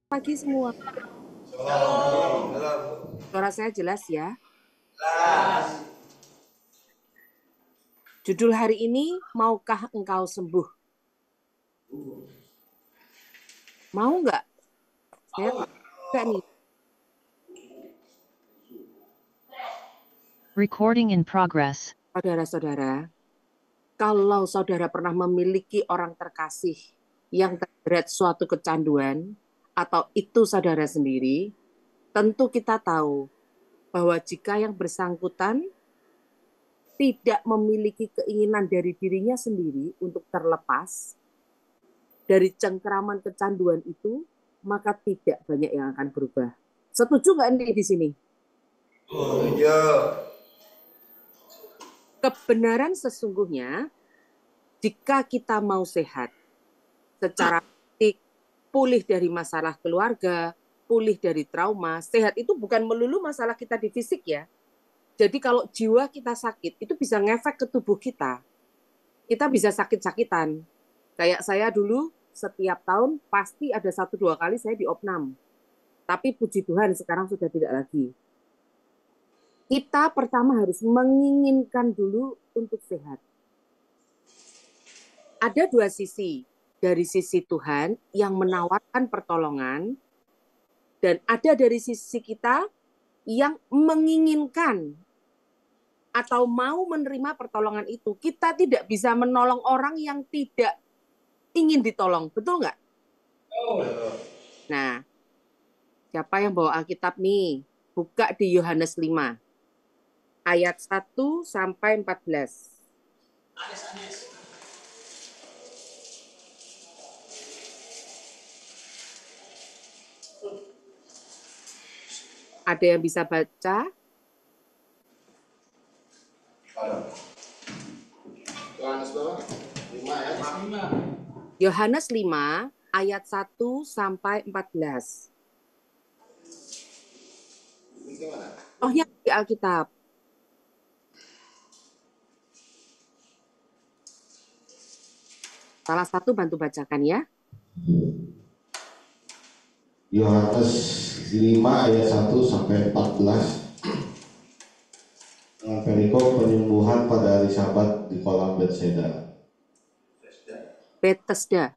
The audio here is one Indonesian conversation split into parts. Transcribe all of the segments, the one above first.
Pagi semua. Suara saya jelas ya? Judul hari ini, maukah engkau sembuh? Mau nggak? Saya nggak nih. Recording in progress. Saudara-saudara, kalau saudara pernah memiliki orang terkasih yang terseret suatu kecanduan, atau itu saudara sendiri, tentu kita tahu bahwa jika yang bersangkutan tidak memiliki keinginan dari dirinya sendiri untuk terlepas dari cengkeraman kecanduan itu, maka tidak banyak yang akan berubah. Setuju nggak nih di sini? Kebenaran sesungguhnya, jika kita mau sehat secara fisik, pulih dari masalah keluarga, pulih dari trauma, sehat itu bukan melulu masalah kita di fisik ya. Jadi kalau jiwa kita sakit, itu bisa ngefek ke tubuh kita. Kita bisa sakit-sakitan. Kayak saya dulu, setiap tahun pasti ada 1-2 kali saya diopnam. Tapi puji Tuhan sekarang sudah tidak lagi. Kita pertama harus menginginkan dulu untuk sehat. Ada dua sisi. Dari sisi Tuhan yang menawarkan pertolongan, dan ada dari sisi kita yang menginginkan atau mau menerima pertolongan itu. Kita tidak bisa menolong orang yang tidak ingin ditolong. Betul nggak? Nah, siapa yang bawa Alkitab nih? Buka di Yohanes 5. Ayat 1 sampai 14. Ada yang bisa baca? Yohanes berapa? 5 ya? 5. Yohanes 5 ayat 1 sampai 14. Ini gimana? Oh ya, di Alkitab. Salah satu bantu bacakan ya. Yohanes 5 ayat 1 sampai 14. Dengan perikop penyembuhan pada hari Sabat di kolam Bethesda. Bethesda.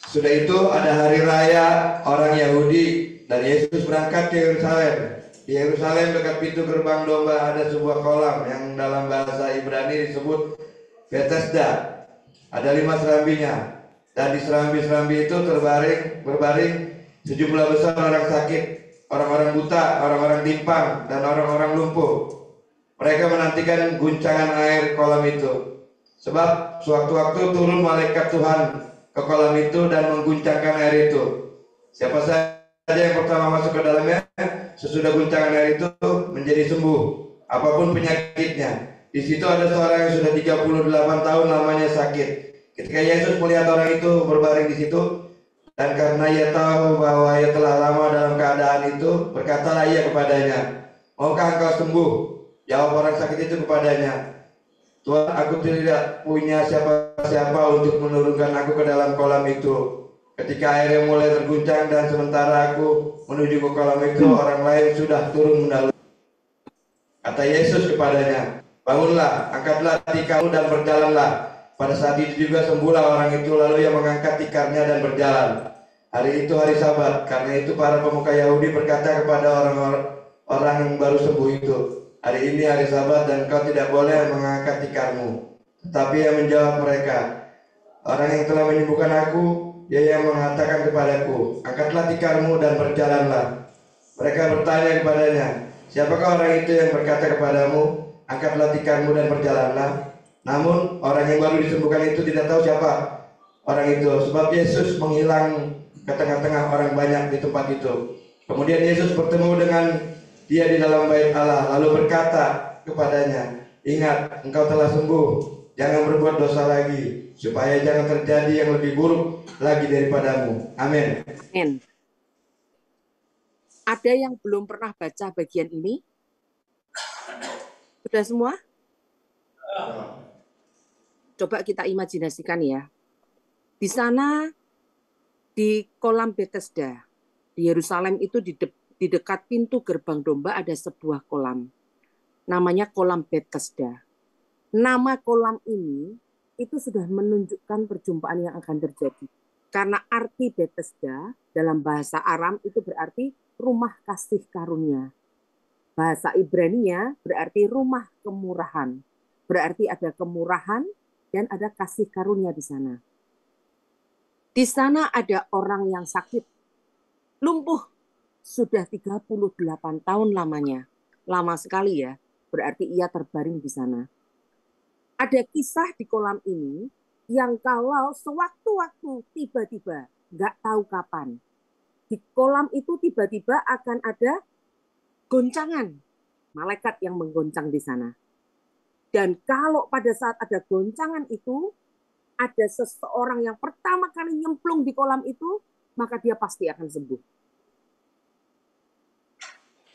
Sudah itu ada hari raya orang Yahudi dan Yesus berangkat ke Yerusalem. Di Yerusalem dekat pintu gerbang domba ada sebuah kolam yang dalam bahasa Ibrani disebut Bethesda. Ada 5 serambinya dan di serambi-serambi itu berbaring sejumlah besar orang sakit, orang-orang buta, orang-orang timpang, dan orang-orang lumpuh. Mereka menantikan guncangan air kolam itu. Sebab sewaktu-waktu turun malaikat Tuhan ke kolam itu dan mengguncangkan air itu. Siapa saja yang pertama masuk ke dalamnya, sesudah guncangan air itu menjadi sembuh, apapun penyakitnya. Di situ ada seorang yang sudah 38 tahun lamanya sakit. Ketika Yesus melihat orang itu berbaring di situ, dan karena ia tahu bahwa ia telah lama dalam keadaan itu, berkatalah ia kepadanya, "Maukah engkau sembuh?" Jawab orang sakit itu kepadanya, "Tuhan, aku tidak punya siapa-siapa untuk menurunkan aku ke dalam kolam itu. Ketika airnya mulai terguncang dan sementara aku menuju ke kolam itu, orang lain sudah turun mendahului." Kata Yesus kepadanya, "Bangunlah, angkatlah tikarmu dan berjalanlah." Pada saat itu juga sembuhlah orang itu, lalu ia mengangkat tikarnya dan berjalan. Hari itu hari Sabat, karena itu para pemuka Yahudi berkata kepada orang yang baru sembuh itu, "Hari ini hari Sabat dan kau tidak boleh mengangkat tikarmu." Tetapi ia menjawab mereka, "Orang yang telah menyembuhkan aku, dia yang mengatakan kepadaku, angkatlah tikarmu dan berjalanlah." Mereka bertanya kepadanya, "Siapakah orang itu yang berkata kepadamu, angkatlah tikarmu dan berjalanlah?" Namun orang yang baru disembuhkan itu tidak tahu siapa orang itu, sebab Yesus menghilang ke tengah-tengah orang banyak di tempat itu. Kemudian Yesus bertemu dengan dia di dalam bait Allah, lalu berkata kepadanya, "Ingat, engkau telah sembuh, jangan berbuat dosa lagi, supaya jangan terjadi yang lebih buruk lagi daripadamu." Amin. Amin. Ada yang belum pernah baca bagian ini? Sudah semua? Coba kita imajinasikan ya. Di sana, di kolam Bethesda, di Yerusalem itu di dekat pintu gerbang domba ada sebuah kolam. Namanya kolam Bethesda. Nama kolam ini itu sudah menunjukkan perjumpaan yang akan terjadi. Karena arti Bethesda dalam bahasa Aram itu berarti rumah kasih karunia. Bahasa Ibrani-nya berarti rumah kemurahan. Berarti ada kemurahan dan ada kasih karunia di sana. Di sana ada orang yang sakit, lumpuh, sudah 38 tahun lamanya. Lama sekali ya, berarti ia terbaring di sana. Ada kisah di kolam ini yang kalau sewaktu-waktu tiba-tiba, nggak tahu kapan, di kolam itu tiba-tiba akan ada goncangan, malaikat yang menggoncang di sana. Dan kalau pada saat ada goncangan itu, ada seseorang yang pertama kali nyemplung di kolam itu, maka dia pasti akan sembuh.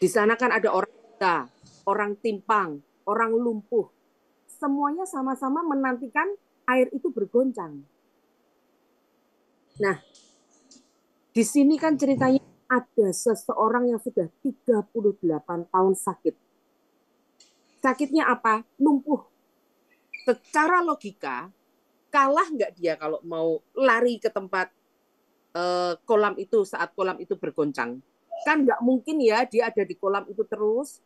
Di sana kan ada orang buta, orang timpang, orang lumpuh. Semuanya sama-sama menantikan air itu bergoncang. Nah, di sini kan ceritanya ada seseorang yang sudah 38 tahun sakit. Sakitnya apa? Lumpuh. Secara logika, kalah nggak dia kalau mau lari ke tempat kolam itu saat kolam itu bergoncang? Kan nggak mungkin ya dia ada di kolam itu terus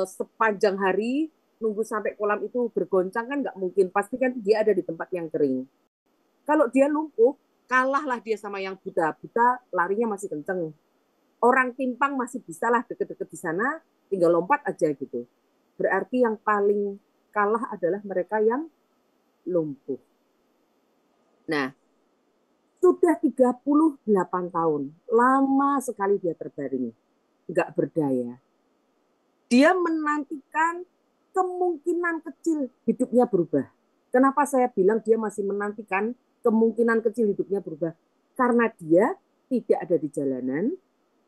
sepanjang hari nunggu sampai kolam itu bergoncang, kan nggak mungkin. Pasti kan dia ada di tempat yang kering. Kalau dia lumpuh, kalahlah dia sama yang buta. Buta larinya masih kenceng. Orang timpang masih bisa lah deket-deket di sana, tinggal lompat aja gitu. Berarti yang paling kalah adalah mereka yang lumpuh. Nah, sudah 38 tahun, lama sekali dia terbaring, nggak berdaya. Dia menantikan kemungkinan kecil hidupnya berubah. Kenapa saya bilang dia masih menantikan kemungkinan kecil hidupnya berubah? Karena dia tidak ada di jalanan,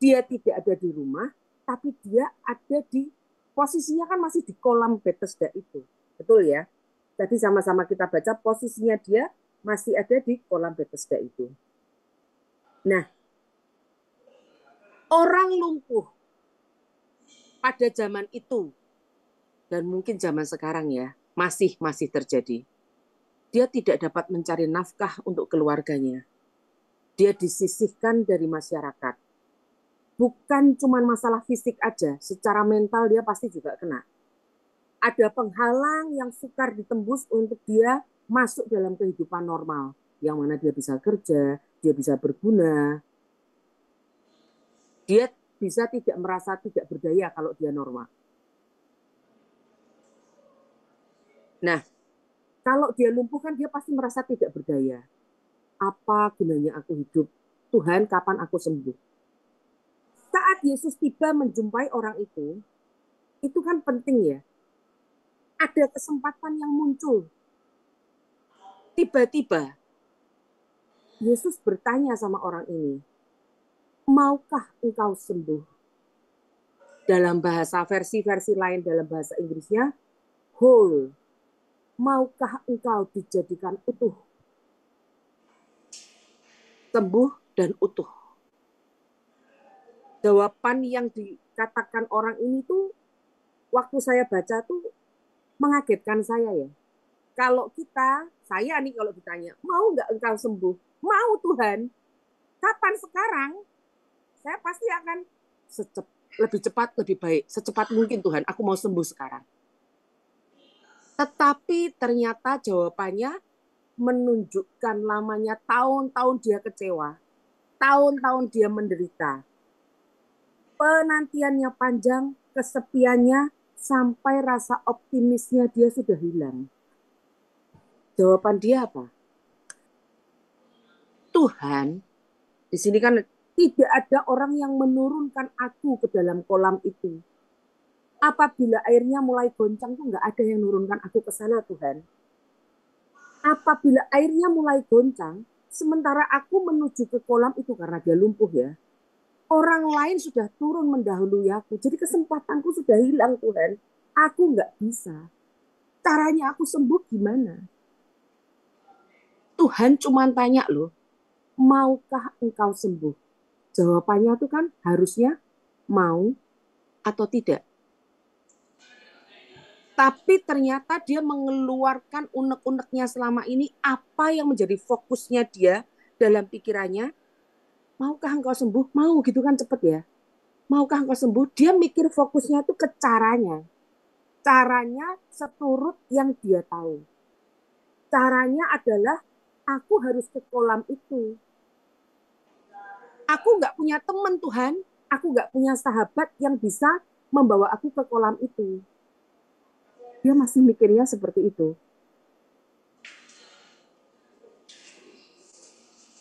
dia tidak ada di rumah, tapi dia ada di posisinya kan masih di kolam Bethesda itu. Betul ya? Tadi sama-sama kita baca posisinya dia masih ada di kolam Bethesda itu. Nah, orang lumpuh pada zaman itu dan mungkin zaman sekarang ya masih terjadi. Dia tidak dapat mencari nafkah untuk keluarganya. Dia disisihkan dari masyarakat. Bukan cuma masalah fisik aja, secara mental dia pasti juga kena. Ada penghalang yang sukar ditembus untuk dia masuk dalam kehidupan normal, yang mana dia bisa kerja, dia bisa berguna. Dia bisa tidak merasa tidak berdaya kalau dia normal. Nah, kalau dia lumpuh kan dia pasti merasa tidak berdaya. Apa gunanya aku hidup? Tuhan, kapan aku sembuh? Saat Yesus tiba menjumpai orang itu kan penting ya. Ada kesempatan yang muncul. Tiba-tiba Yesus bertanya sama orang ini, maukah engkau sembuh? Dalam bahasa versi lain dalam bahasa Inggrisnya, whole. Maukah engkau dijadikan utuh? Sembuh dan utuh. Jawaban yang dikatakan orang ini tuh, waktu saya baca tuh mengagetkan saya ya. Kalau saya nih kalau ditanya, mau nggak engkau sembuh? Mau Tuhan. Kapan sekarang? Saya pasti akan lebih cepat, lebih baik. Secepat mungkin Tuhan, aku mau sembuh sekarang. Tetapi ternyata jawabannya menunjukkan lamanya tahun-tahun dia kecewa. Tahun-tahun dia menderita. Penantiannya panjang, kesepiannya, sampai rasa optimisnya dia sudah hilang. Jawaban dia apa? Tuhan, di sini kan tidak ada orang yang menurunkan aku ke dalam kolam itu. Apabila airnya mulai goncang tuh nggak ada yang menurunkan aku ke sana Tuhan. Apabila airnya mulai goncang, sementara aku menuju ke kolam itu karena dia lumpuh ya. Orang lain sudah turun mendahului aku. Jadi kesempatanku sudah hilang Tuhan. Aku nggak bisa. Caranya aku sembuh gimana? Tuhan cuma tanya loh, maukah engkau sembuh? Jawabannya tuh kan harusnya mau atau tidak. Tapi ternyata dia mengeluarkan unek-uneknya selama ini, apa yang menjadi fokusnya dia dalam pikirannya, maukah engkau sembuh? Mau gitu kan cepet ya. Maukah engkau sembuh? Dia mikir fokusnya tuh ke caranya. Caranya seturut yang dia tahu. Caranya adalah aku harus ke kolam itu. Aku nggak punya teman Tuhan, aku nggak punya sahabat yang bisa membawa aku ke kolam itu. Dia masih mikirnya seperti itu.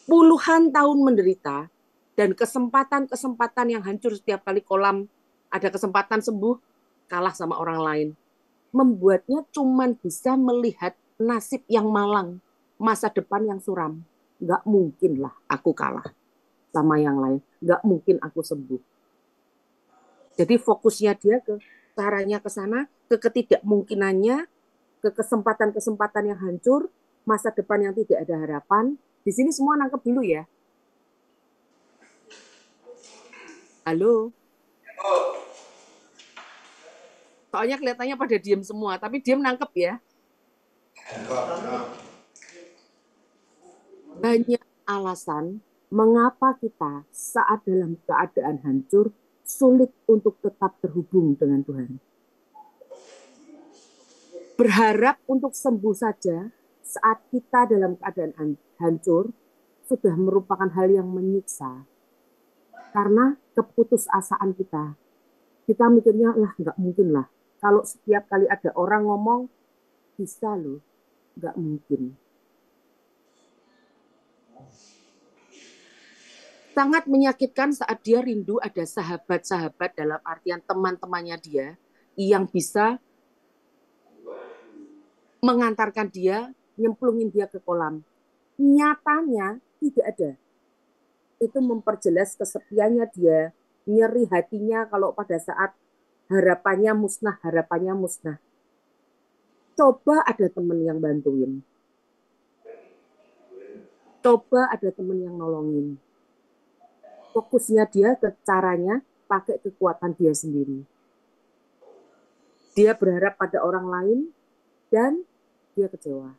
Puluhan tahun menderita dan kesempatan-kesempatan yang hancur setiap kali kolam ada kesempatan sembuh, kalah sama orang lain. Membuatnya cuman bisa melihat nasib yang malang, masa depan yang suram. Nggak mungkin lah aku kalah sama yang lain. Nggak mungkin aku sembuh. Jadi fokusnya dia ke caranya ke sana, ke ketidakmungkinannya, ke kesempatan-kesempatan yang hancur, masa depan yang tidak ada harapan. Di sini semua nangkep dulu ya. Halo. Soalnya kelihatannya pada diem semua, tapi diem nangkep ya. Banyak alasan mengapa kita saat dalam keadaan hancur sulit untuk tetap terhubung dengan Tuhan. Berharap untuk sembuh saja saat kita dalam keadaan hancur sudah merupakan hal yang menyiksa. Karena keputusasaan kita. Kita mikirnya, lah nggak mungkin lah. Kalau setiap kali ada orang ngomong, bisa loh. Nggak mungkin. Sangat menyakitkan saat dia rindu ada sahabat-sahabat dalam artian teman-temannya dia yang bisa mengantarkan dia, nyemplungin dia ke kolam. Nyatanya tidak ada. Itu memperjelas kesepiannya dia, nyeri hatinya kalau pada saat harapannya musnah, harapannya musnah. Coba ada teman yang bantuin. Coba ada teman yang nolongin. Fokusnya dia ke caranya pakai kekuatan dia sendiri. Dia berharap pada orang lain dan dia kecewa.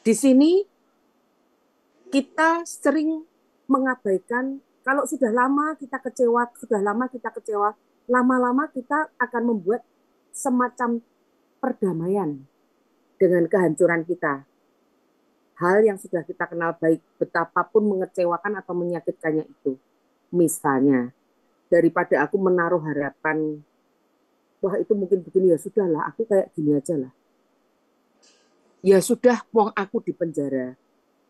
Di sini kita sering mengabaikan kalau sudah lama kita kecewa, lama-lama kita akan membuat semacam perdamaian dengan kehancuran kita. Hal yang sudah kita kenal baik, betapapun mengecewakan atau menyakitkannya itu. Misalnya, daripada aku menaruh harapan, wah itu mungkin begini, ya sudahlah, aku kayak gini aja lah. Ya sudah, wong aku di penjara.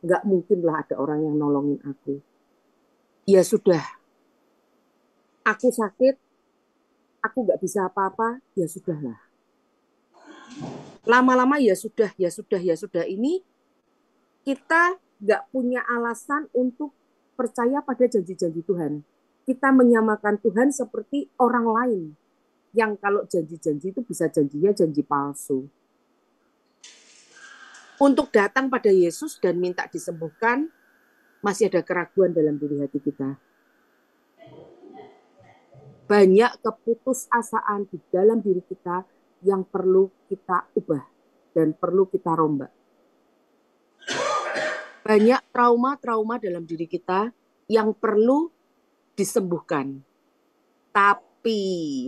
Nggak mungkin lah ada orang yang nolongin aku. Ya sudah, aku sakit, aku nggak bisa apa-apa, ya sudahlah. Lama-lama ya sudah, ya sudah, ya sudah. Ini kita nggak punya alasan untuk percaya pada janji-janji Tuhan. Kita menyamakan Tuhan seperti orang lain yang kalau janji-janji itu bisa janjinya janji palsu. Untuk datang pada Yesus dan minta disembuhkan, masih ada keraguan dalam diri hati kita. Banyak keputusasaan di dalam diri kita yang perlu kita ubah dan perlu kita rombak. Banyak trauma-trauma dalam diri kita yang perlu disembuhkan. Tapi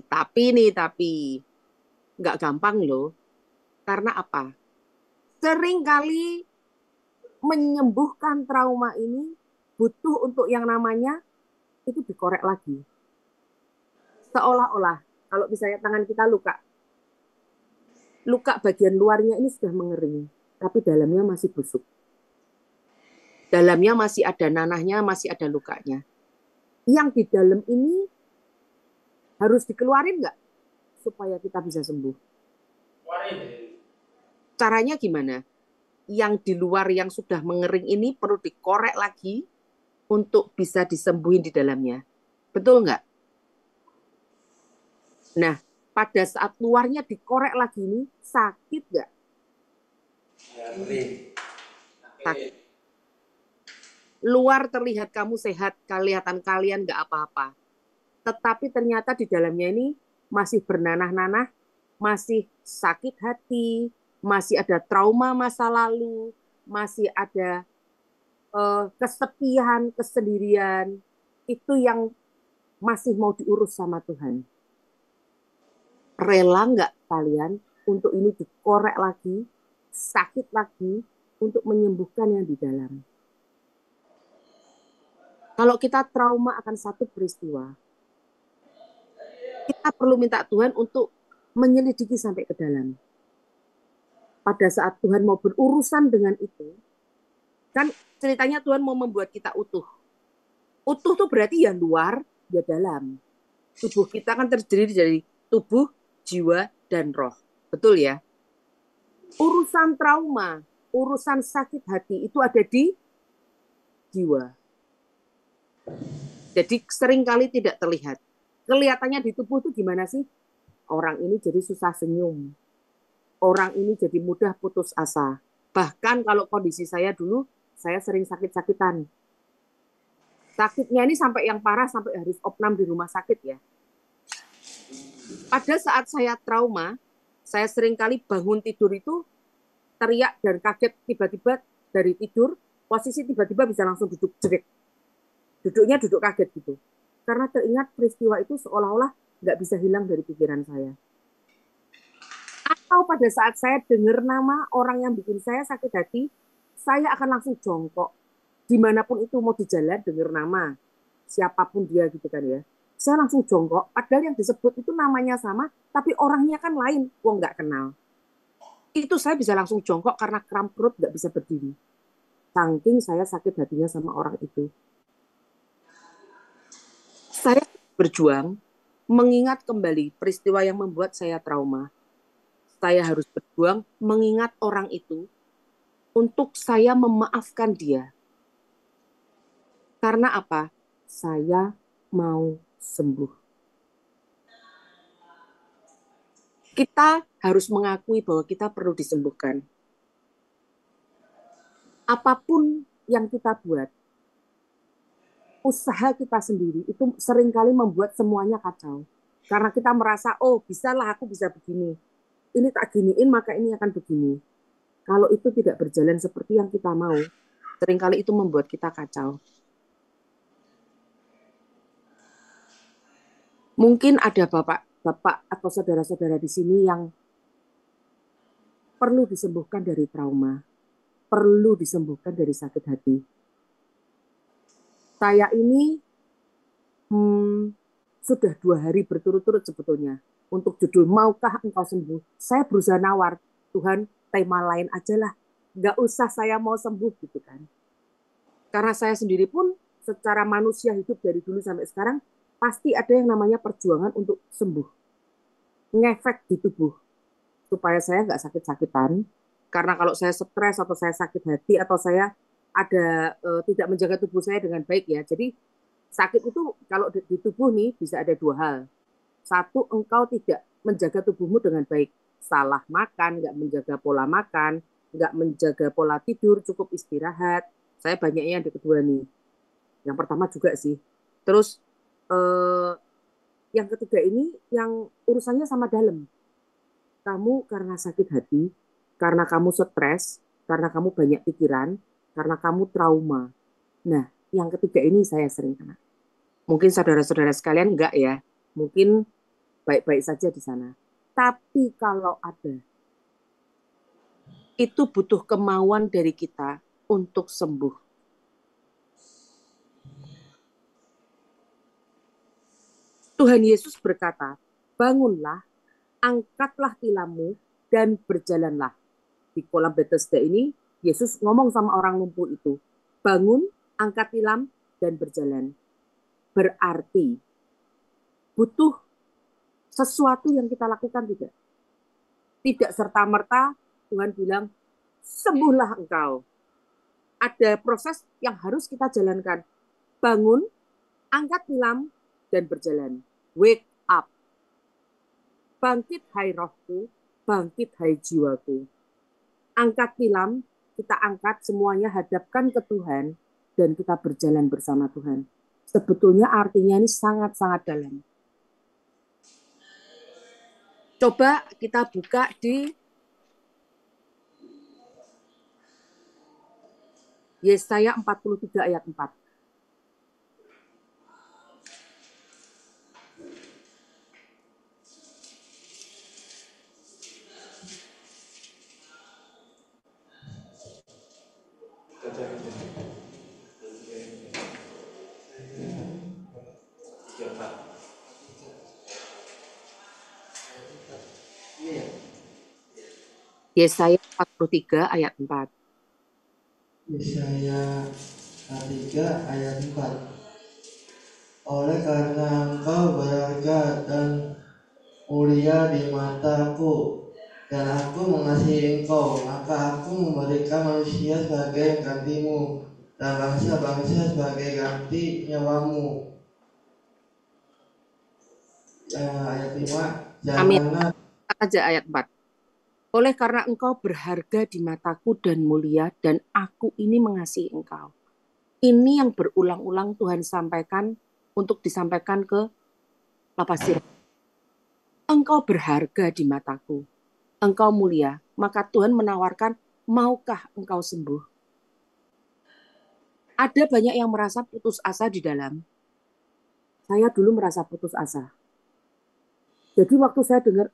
nggak gampang loh. Karena apa? Seringkali menyembuhkan trauma ini butuh untuk yang namanya itu dikorek lagi. Seolah-olah kalau misalnya tangan kita luka bagian luarnya ini sudah mengering, tapi dalamnya masih busuk. Dalamnya masih ada nanahnya, masih ada lukanya. Yang di dalam ini harus dikeluarin nggak supaya kita bisa sembuh? Caranya gimana? Yang di luar yang sudah mengering ini perlu dikorek lagi untuk bisa disembuhin di dalamnya. Betul nggak? Nah, pada saat luarnya dikorek lagi ini, sakit nggak? Sakit. Luar terlihat kamu sehat, kelihatan kalian nggak apa-apa. Tetapi ternyata di dalamnya ini masih bernanah-nanah, masih sakit hati, masih ada trauma masa lalu, masih ada kesepian, kesendirian. Itu yang masih mau diurus sama Tuhan. Rela nggak kalian untuk ini dikorek lagi, sakit lagi, untuk menyembuhkan yang di dalam? Kalau kita trauma akan satu peristiwa, kita perlu minta Tuhan untuk menyelidiki sampai ke dalam. Pada saat Tuhan mau berurusan dengan itu, kan ceritanya Tuhan mau membuat kita utuh. Utuh tuh berarti ya luar, ya dalam. Tubuh kita kan terdiri dari tubuh, jiwa, dan roh. Betul ya? Urusan trauma, urusan sakit hati itu ada di jiwa. Jadi seringkali tidak terlihat. Kelihatannya di tubuh itu gimana sih? Orang ini jadi susah senyum. Orang ini jadi mudah putus asa. Bahkan kalau kondisi saya dulu, saya sering sakit-sakitan. Sakitnya ini sampai yang parah, sampai harus opnam di rumah sakit ya. Pada saat saya trauma, saya seringkali bangun tidur itu teriak dan kaget tiba-tiba dari tidur, posisi tiba-tiba bisa langsung duduk jerit. Duduknya duduk kaget gitu. Karena teringat peristiwa itu seolah-olah nggak bisa hilang dari pikiran saya. Atau pada saat saya dengar nama orang yang bikin saya sakit hati, saya akan langsung jongkok. Dimanapun itu mau di jalan dengar nama, siapapun dia gitu kan ya. saya langsung jongkok, padahal yang disebut itu namanya sama, tapi orangnya kan lain, wong nggak kenal. Itu saya bisa langsung jongkok karena kram perut, nggak bisa berdiri. Saking saya sakit hatinya sama orang itu. Saya berjuang mengingat kembali peristiwa yang membuat saya trauma. Saya harus berjuang mengingat orang itu untuk saya memaafkan dia. Karena apa? Saya mau sembuh. Kita harus mengakui bahwa kita perlu disembuhkan. Apapun yang kita buat, usaha kita sendiri itu seringkali membuat semuanya kacau. Karena kita merasa, oh bisalah aku bisa begini. Ini tak giniin, maka ini akan begini. Kalau itu tidak berjalan seperti yang kita mau, seringkali itu membuat kita kacau. Mungkin ada bapak atau saudara-saudara di sini yang perlu disembuhkan dari trauma, perlu disembuhkan dari sakit hati. Saya ini sudah 2 hari berturut-turut sebetulnya untuk judul Maukah Engkau Sembuh. Saya berusaha nawar, Tuhan tema lain aja lah, nggak usah saya mau sembuh gitu kan. Karena saya sendiri pun secara manusia hidup dari dulu sampai sekarang pasti ada yang namanya perjuangan untuk sembuh, ngefek di tubuh supaya saya nggak sakit-sakitan. Karena kalau saya stres atau saya sakit hati atau saya ada tidak menjaga tubuh saya dengan baik ya. Jadi sakit itu kalau di tubuh nih bisa ada 2 hal. Satu, engkau tidak menjaga tubuhmu dengan baik. Salah makan, nggak menjaga pola makan, nggak menjaga pola tidur, cukup istirahat. Saya banyaknya yang di kedua nih. Yang pertama juga sih. Terus yang ketiga ini yang urusannya sama dalam. Kamu karena sakit hati, karena kamu stres, karena kamu banyak pikiran, karena kamu trauma. Nah, yang ketiga ini saya sering kena. Mungkin saudara-saudara sekalian enggak ya. Mungkin baik-baik saja di sana. Tapi kalau ada, itu butuh kemauan dari kita untuk sembuh. Tuhan Yesus berkata, bangunlah, angkatlah tilammu, dan berjalanlah. Di kolam Bethesda ini, Yesus ngomong sama orang lumpuh itu, bangun, angkat tilam, dan berjalan. Berarti, butuh sesuatu yang kita lakukan tidak? Tidak serta-merta Tuhan bilang, sembuhlah engkau. Ada proses yang harus kita jalankan. Bangun, angkat tilam, dan berjalan. Wake up. Bangkit hai rohku, bangkit hai jiwaku. Angkat tilam, kita angkat semuanya hadapkan ke Tuhan, dan kita berjalan bersama Tuhan. Sebetulnya artinya ini sangat-sangat dalam. Coba kita buka di Yesaya 43 ayat 4. Yesaya 43 ayat 4. Yesaya 43 ayat 4. Oleh karena engkau berharga dan mulia di mataku, dan aku mengasihi engkau, maka aku memberikan manusia sebagai gantimu, dan bangsa-bangsa sebagai ganti nyawamu. Ayat 5. Amin. Janganlah Aja ayat 4. Oleh karena engkau berharga di mataku dan mulia, dan aku ini mengasihi engkau. Ini yang berulang-ulang Tuhan sampaikan untuk disampaikan ke lapas Sirah. Engkau berharga di mataku, engkau mulia, maka Tuhan menawarkan, maukah engkau sembuh? Ada banyak yang merasa putus asa di dalam. Saya dulu merasa putus asa. Jadi waktu saya dengar,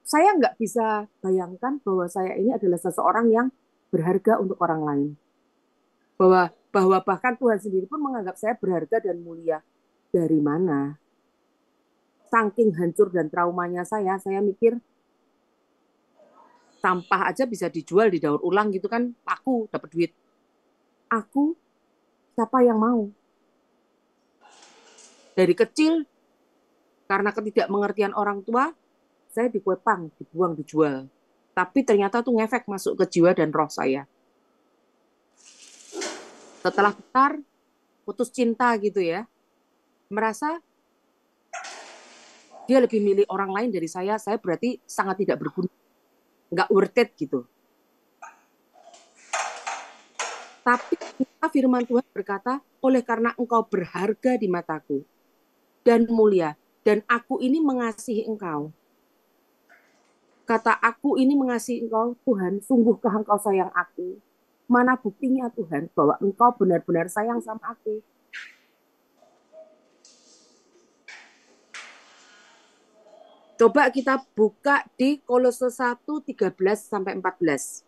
saya nggak bisa bayangkan bahwa saya ini adalah seseorang yang berharga untuk orang lain. Bahwa bahkan Tuhan sendiri pun menganggap saya berharga dan mulia. Dari mana? saking hancur dan traumanya saya mikir sampah aja bisa dijual di daur ulang gitu kan, laku dapat duit. Aku, siapa yang mau? Dari kecil, karena ketidakmengertian orang tua, saya dikepang, dibuang, dijual. Tapi ternyata tuh ngefek masuk ke jiwa dan roh saya. Setelah besar, putus cinta gitu ya, merasa dia lebih milih orang lain dari saya berarti sangat tidak berguna, nggak worth it gitu. Tapi firman Tuhan berkata, oleh karena engkau berharga di mataku dan mulia, dan aku ini mengasihi engkau. Kata aku ini mengasihi engkau, Tuhan, sungguhkah engkau sayang aku? Mana buktinya Tuhan bahwa engkau benar-benar sayang sama aku? Coba kita buka di Kolose 1:13-14.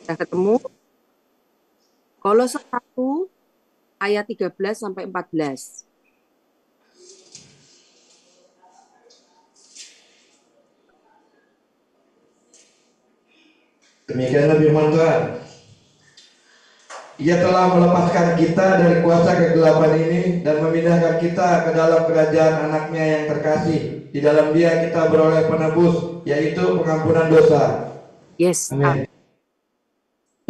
Sudah ketemu? Kolose 1 ayat 13-14. Demikianlah firman Tuhan. Ia telah melepaskan kita dari kuasa kegelapan ini dan memindahkan kita ke dalam kerajaan anaknya yang terkasih. Di dalam dia kita beroleh penebus, yaitu pengampunan dosa. Yes. Amin.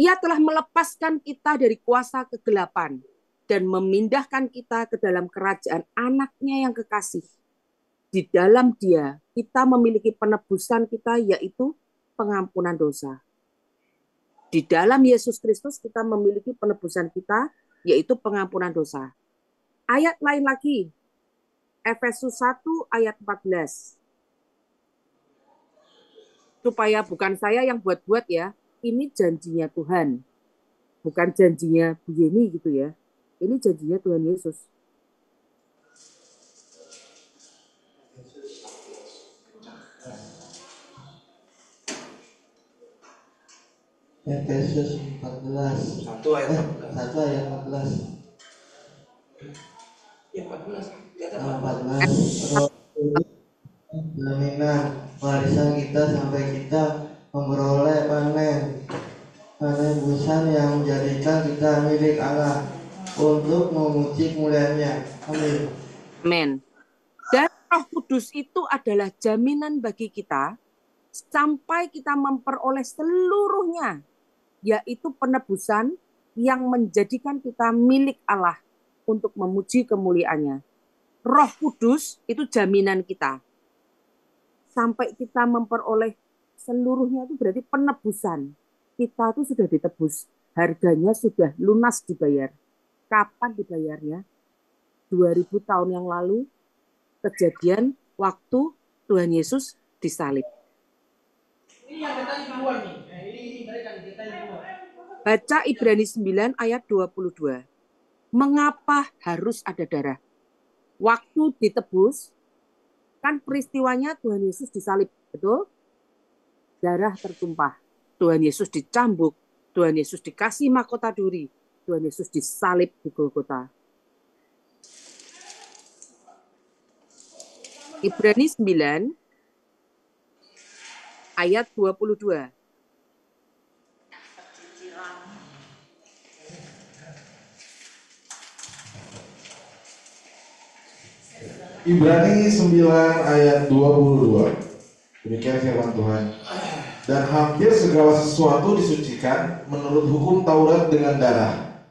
Ia telah melepaskan kita dari kuasa kegelapan dan memindahkan kita ke dalam kerajaan anaknya yang kekasih. Di dalam dia kita memiliki penebusan kita, yaitu pengampunan dosa. Di dalam Yesus Kristus kita memiliki penebusan kita, yaitu pengampunan dosa. Ayat lain lagi, Efesus 1 ayat 14. Supaya bukan saya yang buat-buat ya, ini janjinya Tuhan. Bukan janjinya Bu Yeni gitu ya. Ini janjinya Tuhan Yesus. Efesus 14 1 ayat 14. 1 ayat 14. Ya 14. 14. Roh jaminan warisan kita sampai kita memperoleh penebusan yang menjadikan kita milik Allah untuk memuji kemuliaannya. Amin. Amin. Dan Roh Kudus itu adalah jaminan bagi kita sampai kita memperoleh seluruhnya, yaitu penebusan yang menjadikan kita milik Allah untuk memuji kemuliaannya. Roh Kudus itu jaminan kita. Sampai kita memperoleh seluruhnya itu berarti penebusan. Kita itu sudah ditebus. Harganya sudah lunas dibayar. Kapan dibayarnya? 2000 tahun yang lalu, kejadian waktu Tuhan Yesus disalib. Baca Ibrani 9 ayat 22. Mengapa harus ada darah? Waktu ditebus, kan peristiwanya Tuhan Yesus disalib, betul? Darah tertumpah. Tuhan Yesus dicambuk. Tuhan Yesus dikasih mahkota duri. Tuhan Yesus disalib di Golgota. Ibrani 9 ayat 22. Ibrani 9 ayat 22. Demikian firman Tuhan. Dan hampir segala sesuatu disucikan menurut hukum Taurat dengan darah.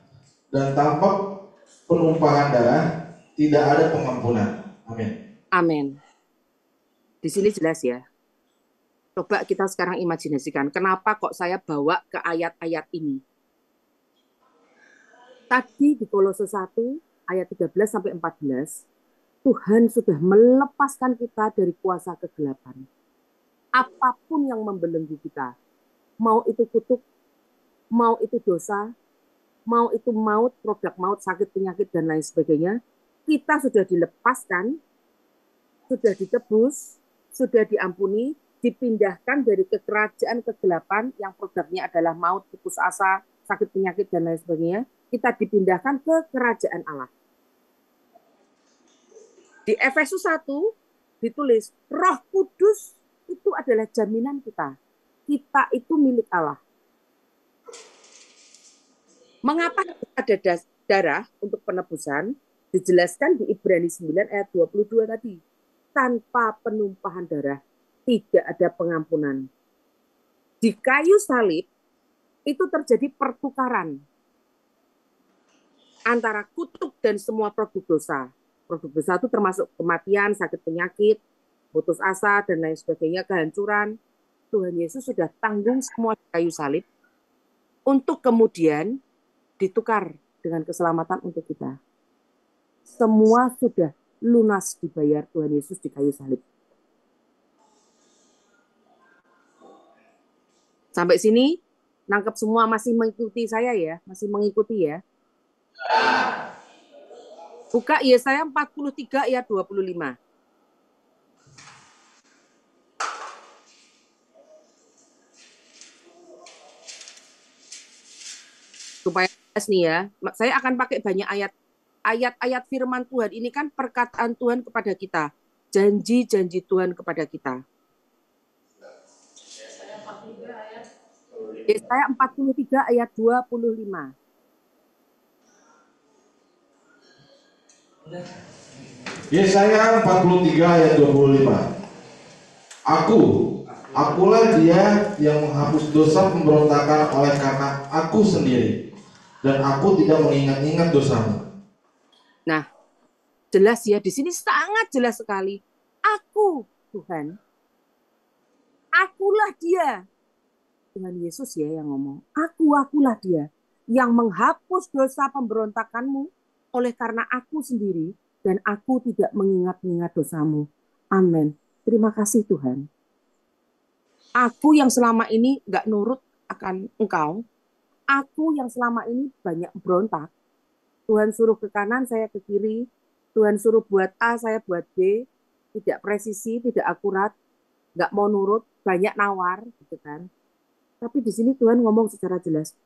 Dan tanpa penumpahan darah tidak ada pengampunan. Amin. Amin. Di sini jelas ya. Coba kita sekarang imajinasikan, kenapa kok saya bawa ke ayat-ayat ini. Tadi di Kolose 1 ayat 13 sampai 14, Tuhan sudah melepaskan kita dari kuasa kegelapan. Apapun yang membelenggu kita, mau itu kutuk, mau itu dosa, mau itu maut, produk maut, sakit, penyakit, dan lain sebagainya, kita sudah dilepaskan sudah ditebus, sudah diampuni, dipindahkan dari kerajaan kegelapan yang produknya adalah maut, putus asa, sakit penyakit, dan lain sebagainya. Kita dipindahkan ke kerajaan Allah. Di Efesus 1 ditulis, Roh Kudus itu adalah jaminan kita. Kita itu milik Allah. Mengapa ada darah untuk penebusan? Dijelaskan di Ibrani 9 ayat 22 tadi. Tanpa penumpahan darah tidak ada pengampunan. Di kayu salib itu terjadi pertukaran antara kutuk dan semua produk dosa. Produk dosa itu termasuk kematian, sakit penyakit, putus asa, dan lain sebagainya, kehancuran. Tuhan Yesus sudah tanggung semua di kayu salib untuk kemudian ditukar dengan keselamatan untuk kita. Semua sudah lunas dibayar Tuhan Yesus di kayu salib. Sampai sini, nangkep semua, masih mengikuti saya ya? Masih mengikuti ya? Buka Yesaya 43 ayat 25. Supaya jelas nih ya, saya akan pakai banyak ayat firman Tuhan. Ini kan perkataan Tuhan kepada kita, janji-janji Tuhan kepada kita. Yesaya 43 ayat 25. Yesaya 43 ayat 25. Akulah dia yang menghapus dosa pemberontakan oleh karena aku sendiri, dan aku tidak mengingat-ingat dosamu. Nah, jelas ya, di sini sangat jelas sekali. Aku, Tuhan, akulah dia. Tuhan Yesus ya yang ngomong. Akulah dia yang menghapus dosa pemberontakanmu oleh karena aku sendiri, dan aku tidak mengingat-ingat dosamu. Amin. Terima kasih Tuhan. Aku yang selama ini nggak nurut akan Engkau. Aku yang selama ini banyak berontak. Tuhan suruh ke kanan, saya ke kiri. Tuhan suruh buat A, saya buat B. Tidak presisi, tidak akurat. Nggak mau nurut, banyak nawar. Gitu kan. Tapi di sini Tuhan ngomong secara jelas.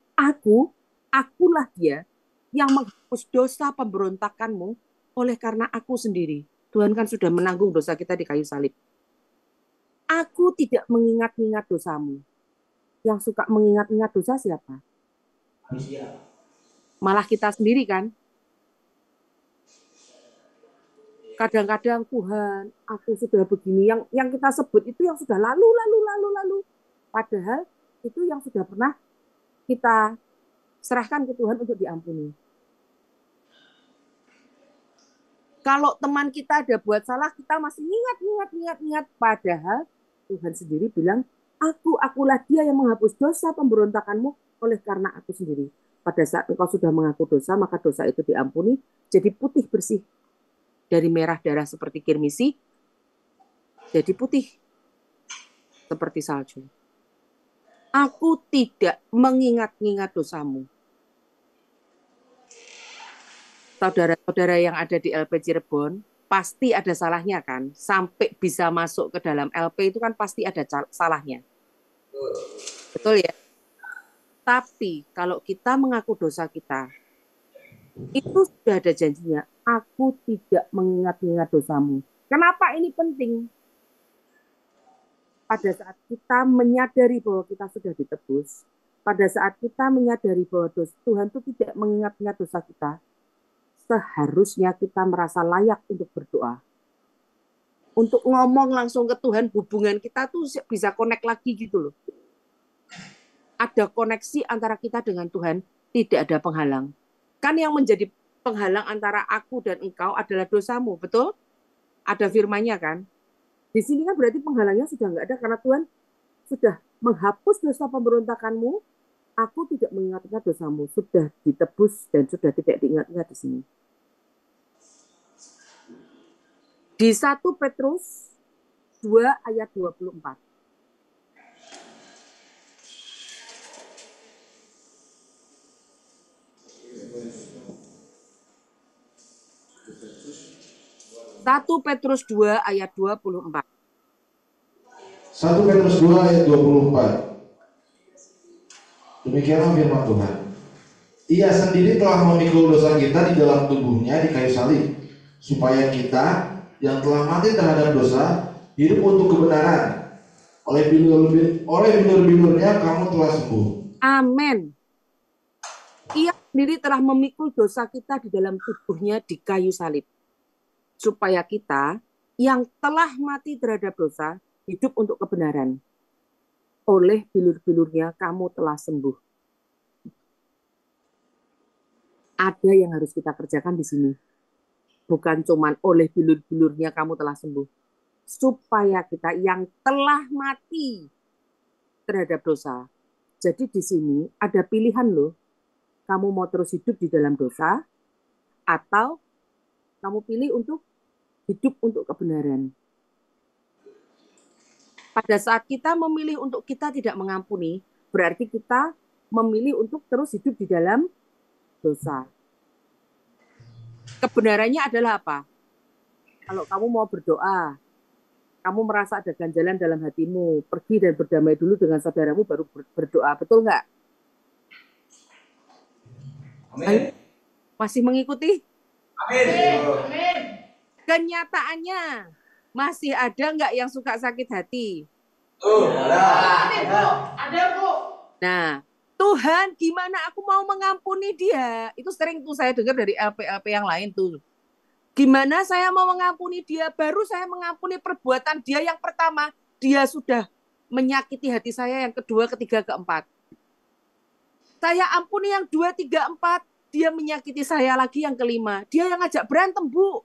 Akulah dia yang menghapus dosa pemberontakanmu oleh karena aku sendiri. Tuhan kan sudah menanggung dosa kita di kayu salib. Aku tidak mengingat-ingat dosamu. Yang suka mengingat-ingat dosa siapa? Malah kita sendiri kan. Kadang-kadang Tuhan, aku sudah begini. Yang kita sebut itu yang sudah lalu. Padahal itu yang sudah pernah kita serahkan ke Tuhan untuk diampuni. Kalau teman kita ada buat salah, kita masih ingat. Padahal Tuhan sendiri bilang, akulah dia yang menghapus dosa pemberontakanmu oleh karena aku sendiri. Pada saat engkau sudah mengaku dosa, maka dosa itu diampuni, jadi putih bersih. Dari merah darah seperti kirmisi, jadi putih seperti salju. Aku tidak mengingat-ingat dosamu. Saudara-saudara yang ada di LP Cirebon, pasti ada salahnya kan? Sampai bisa masuk ke dalam LP itu kan pasti ada salahnya. Betul ya? Tapi kalau kita mengaku dosa kita, itu sudah ada janjinya. Aku tidak mengingat-ingat dosamu. Kenapa ini penting? Pada saat kita menyadari bahwa kita sudah ditebus, pada saat kita menyadari bahwa Tuhan itu tidak mengingat-ingat dosa kita, seharusnya kita merasa layak untuk berdoa. Untuk ngomong langsung ke Tuhan, hubungan kita tuh bisa connect lagi gitu loh. Ada koneksi antara kita dengan Tuhan, tidak ada penghalang. Kan yang menjadi penghalang antara aku dan engkau adalah dosamu, betul? Ada firman-Nya kan? Di sini kan berarti penghalangnya sudah nggak ada karena Tuhan sudah menghapus dosa pemberontakanmu. Aku tidak mengingat-ingat dosamu, sudah ditebus dan sudah tidak diingat-ingat di sini. Di 1 Petrus 2 ayat 24. 1 Petrus 2 ayat 24. 1 Petrus 2 ayat 24. Demikianlah firman Tuhan. Ia sendiri telah memikul dosa kita di dalam tubuhnya di kayu salib, supaya kita yang telah mati terhadap dosa hidup untuk kebenaran. Oleh bilur-bilurnya kamu telah sembuh. Amin. Ia sendiri telah memikul dosa kita di dalam tubuhnya di kayu salib, supaya kita yang telah mati terhadap dosa hidup untuk kebenaran. Oleh bilur-bilurnya kamu telah sembuh. Ada yang harus kita kerjakan di sini. Bukan cuman oleh bilur-bilurnya kamu telah sembuh. Supaya kita yang telah mati terhadap dosa. Jadi di sini ada pilihan loh. Kamu mau terus hidup di dalam dosa, atau kamu pilih untuk hidup untuk kebenaran. Pada saat kita memilih untuk kita tidak mengampuni, berarti kita memilih untuk terus hidup di dalam dosa. Kebenarannya adalah apa? Kalau kamu mau berdoa, kamu merasa ada ganjalan dalam hatimu, pergi dan berdamai dulu dengan saudaramu baru berdoa. Betul nggak? Amin. Masih mengikuti? Amin. Kenyataannya, masih ada nggak yang suka sakit hati? Ada, Bu. Nah, Tuhan, gimana aku mau mengampuni dia? Itu sering tuh saya dengar dari LP-LP yang lain tuh. Gimana saya mau mengampuni dia? Baru saya mengampuni perbuatan dia yang pertama, dia sudah menyakiti hati saya yang kedua, ketiga, keempat. Saya ampuni yang 2, 3, 4, dia menyakiti saya lagi yang kelima. Dia yang ngajak berantem, Bu.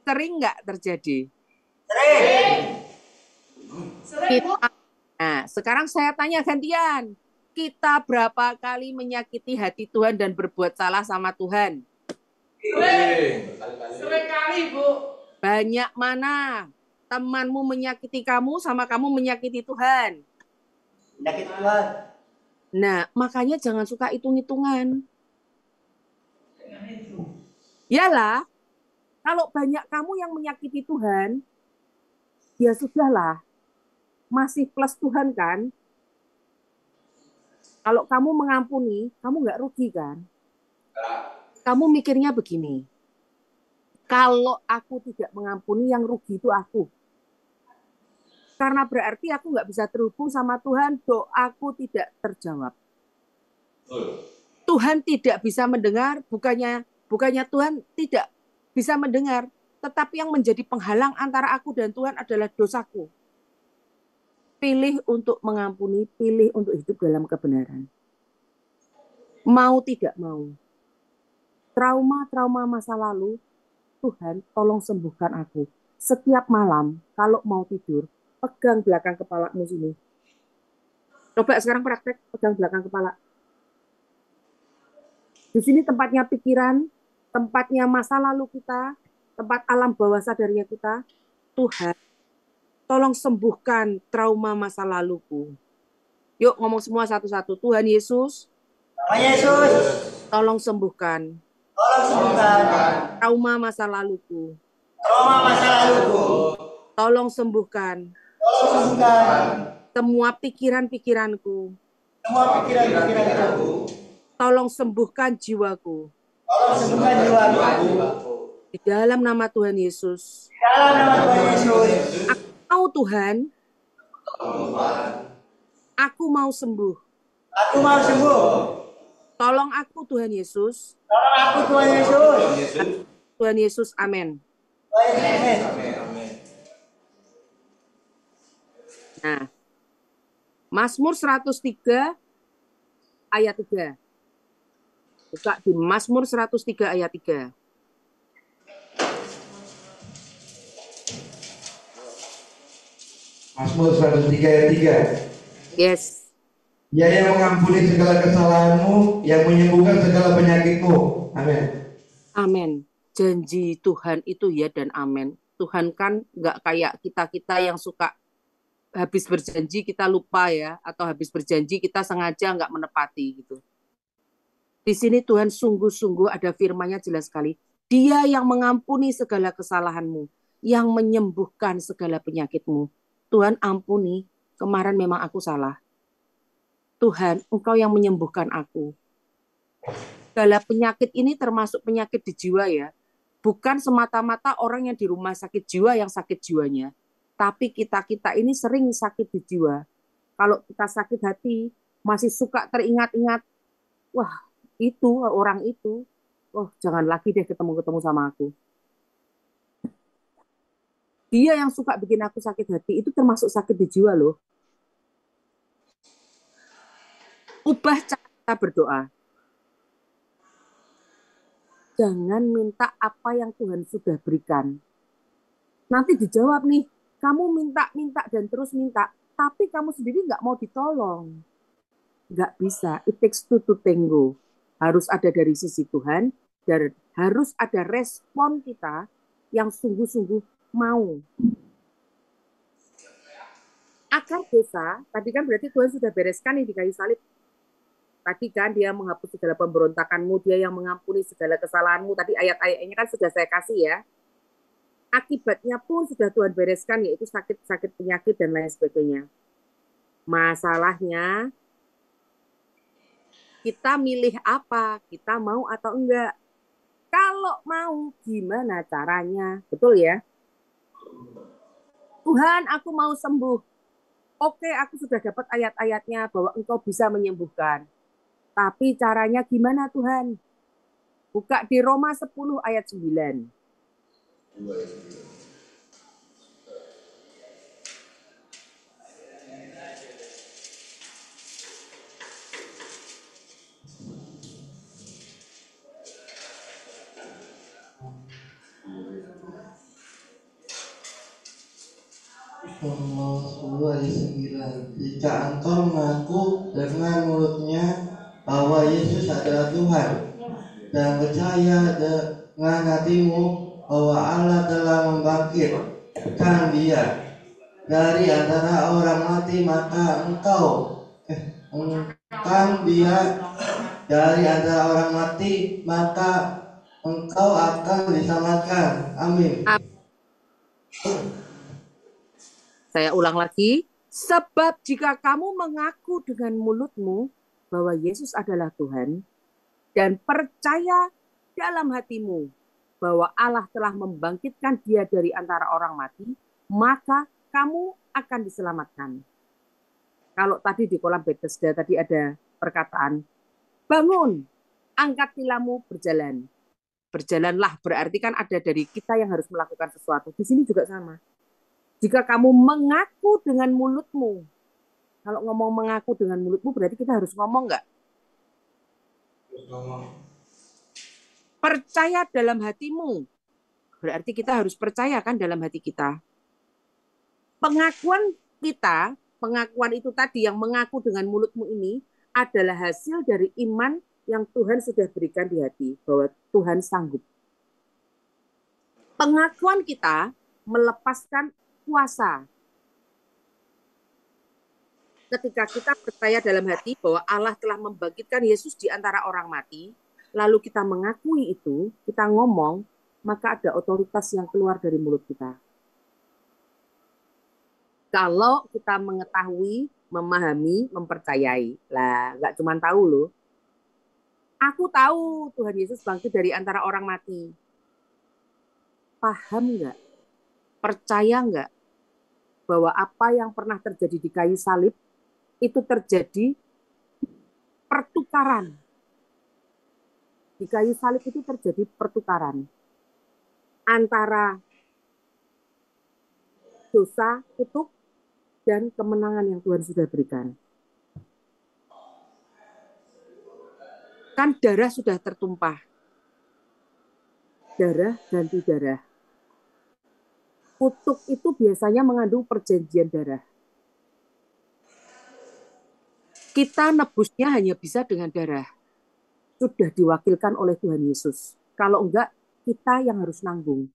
Sering nggak terjadi? Sering. Nah, sekarang saya tanya gantian. Kita berapa kali menyakiti hati Tuhan dan berbuat salah sama Tuhan? Sering kali, Bu. Banyak mana temanmu menyakiti kamu sama kamu menyakiti Tuhan? Menyakiti Tuhan. Nah, makanya jangan suka hitung-hitungan. Yalah, kalau banyak kamu yang menyakiti Tuhan, ya sudahlah. Masih plus Tuhan kan? Kalau kamu mengampuni, kamu nggak rugi kan? Kamu mikirnya begini, kalau aku tidak mengampuni, yang rugi itu aku. Karena berarti aku nggak bisa terhubung sama Tuhan, doaku tidak terjawab. Tuhan tidak bisa mendengar, bukannya Tuhan tidak bisa mendengar, tetapi yang menjadi penghalang antara aku dan Tuhan adalah dosaku. Pilih untuk mengampuni, pilih untuk hidup dalam kebenaran. Mau tidak mau. Trauma-trauma masa lalu, Tuhan tolong sembuhkan aku. Setiap malam, kalau mau tidur, pegang belakang kepalamu sini. Coba sekarang praktek, pegang belakang kepala. Di sini tempatnya pikiran, tempatnya masa lalu kita, tempat alam bawah sadarnya kita. Tuhan, tolong sembuhkan trauma masa laluku. Yuk ngomong semua satu-satu. Tuhan Yesus, tolong sembuhkan trauma masa laluku. Tolong sembuhkan semua pikiran-pikiranku. Tolong sembuhkan jiwaku. Di dalam nama Tuhan Yesus. Aku mau Tuhan. Aku mau sembuh. Tolong aku Tuhan Yesus. Tuhan Yesus, amin. Nah, Mazmur 103 ayat 3. Buka di Mazmur 103 ayat 3. Mazmur 103 ayat 3. Yes. Dia yang mengampuni segala kesalahanmu, yang menyembuhkan segala penyakitmu. Amin. Amin. Janji Tuhan itu ya dan amin. Tuhan kan nggak kayak kita yang suka habis berjanji kita lupa ya, atau habis berjanji kita sengaja nggak menepati gitu. Di sini Tuhan sungguh-sungguh ada firman-Nya jelas sekali. Dia yang mengampuni segala kesalahanmu, yang menyembuhkan segala penyakitmu. Tuhan ampuni, kemarin memang aku salah. Tuhan, Engkau yang menyembuhkan aku. Segala penyakit ini termasuk penyakit di jiwa ya. Bukan semata-mata orang yang di rumah sakit jiwa yang sakit jiwanya. Tapi kita-kita ini sering sakit di jiwa. Kalau kita sakit hati, masih suka teringat-ingat, wah itu orang itu, oh jangan lagi deh ketemu-ketemu sama aku. Dia yang suka bikin aku sakit hati, itu termasuk sakit di jiwa loh. Ubah cara kita berdoa. Jangan minta apa yang Tuhan sudah berikan. Nanti dijawab nih, kamu minta-minta dan terus minta, tapi kamu sendiri nggak mau ditolong. Nggak bisa, it takes two to tango. Harus ada dari sisi Tuhan, dan harus ada respon kita yang sungguh-sungguh mau. Akar dosa, tadi kan berarti Tuhan sudah bereskan nih di kayu salib. Tadi kan dia menghapus segala pemberontakanmu, dia yang mengampuni segala kesalahanmu. Tadi ayat-ayatnya kan sudah saya kasih ya. Akibatnya pun sudah Tuhan bereskan, yaitu sakit-sakit penyakit dan lain sebagainya. Masalahnya, kita milih apa? Kita mau atau enggak? Kalau mau, gimana caranya? Betul ya? Tuhan, aku mau sembuh. Oke, aku sudah dapat ayat-ayatnya bahwa Engkau bisa menyembuhkan. Tapi caranya gimana Tuhan? Buka di Roma 10 ayat 9. Roma 10 ayat 9. Jika engkau mengaku dengan mulutnya bahwa Yesus adalah Tuhan dan percaya dengan hatimu bahwa Allah telah membangkitkan Dia dari antara orang mati, maka engkau dia dari antara orang mati, maka engkau akan diselamatkan. Amin. Saya ulang lagi. Sebab jika kamu mengaku dengan mulutmu bahwa Yesus adalah Tuhan dan percaya dalam hatimu bahwa Allah telah membangkitkan Dia dari antara orang mati, maka kamu akan diselamatkan. Kalau tadi di kolam Bethesda tadi ada perkataan, bangun, angkat tilammu, berjalan. Berjalanlah, berarti kan ada dari kita yang harus melakukan sesuatu. Di sini juga sama. Jika kamu mengaku dengan mulutmu, kalau ngomong mengaku dengan mulutmu berarti kita harus ngomong nggak? Percaya dalam hatimu, berarti kita harus percaya kan dalam hati kita. Pengakuan kita, pengakuan itu tadi yang mengaku dengan mulutmu ini adalah hasil dari iman yang Tuhan sudah berikan di hati, bahwa Tuhan sanggup. Pengakuan kita melepaskan kuasa. Ketika kita percaya dalam hati bahwa Allah telah membangkitkan Yesus di antara orang mati, lalu kita mengakui itu, kita ngomong, maka ada otoritas yang keluar dari mulut kita. Kalau kita mengetahui, memahami, mempercayai. Lah, nggak cuma tahu loh. Aku tahu Tuhan Yesus bangkit dari antara orang mati. Paham nggak? Percaya nggak? Bahwa apa yang pernah terjadi di kayu salib itu terjadi pertukaran. Di kayu salib itu terjadi pertukaran antara dosa, kutuk, dan kemenangan yang Tuhan sudah berikan. Kan darah sudah tertumpah. Darah ganti darah. Kutuk itu biasanya mengandung perjanjian darah. Kita nebusnya hanya bisa dengan darah. Sudah diwakilkan oleh Tuhan Yesus. Kalau enggak, kita yang harus nanggung.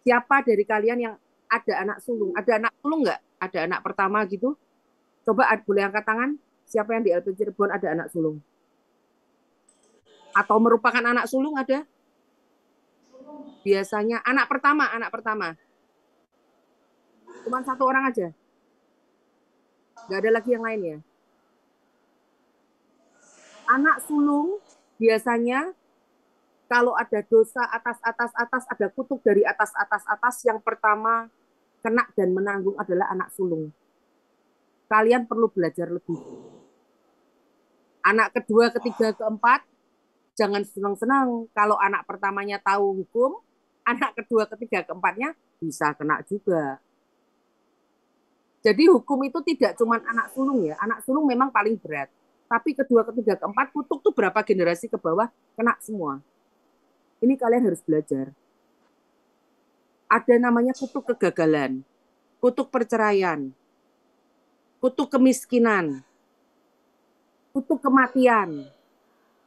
Siapa dari kalian yang ada anak sulung? Ada anak sulung enggak? Ada anak pertama gitu? Coba boleh angkat tangan. Siapa yang di LP Cirebon ada anak sulung? Atau merupakan anak sulung ada? Biasanya anak pertama. Cuma satu orang aja. Nggak ada lagi yang lain ya. Anak sulung biasanya kalau ada dosa atas, ada kutuk dari atas, yang pertama kena dan menanggung adalah anak sulung. Kalian perlu belajar lebih. Anak kedua, ketiga, keempat, jangan senang-senang. Kalau anak pertamanya tahu hukum, anak kedua, ketiga, keempatnya bisa kena juga. Jadi hukum itu tidak cuma anak sulung ya. Anak sulung memang paling berat. Tapi kedua, ketiga, keempat, kutuk tuh berapa generasi ke bawah, kena semua. Ini kalian harus belajar. Ada namanya kutuk kegagalan, kutuk perceraian, kutuk kemiskinan, kutuk kematian.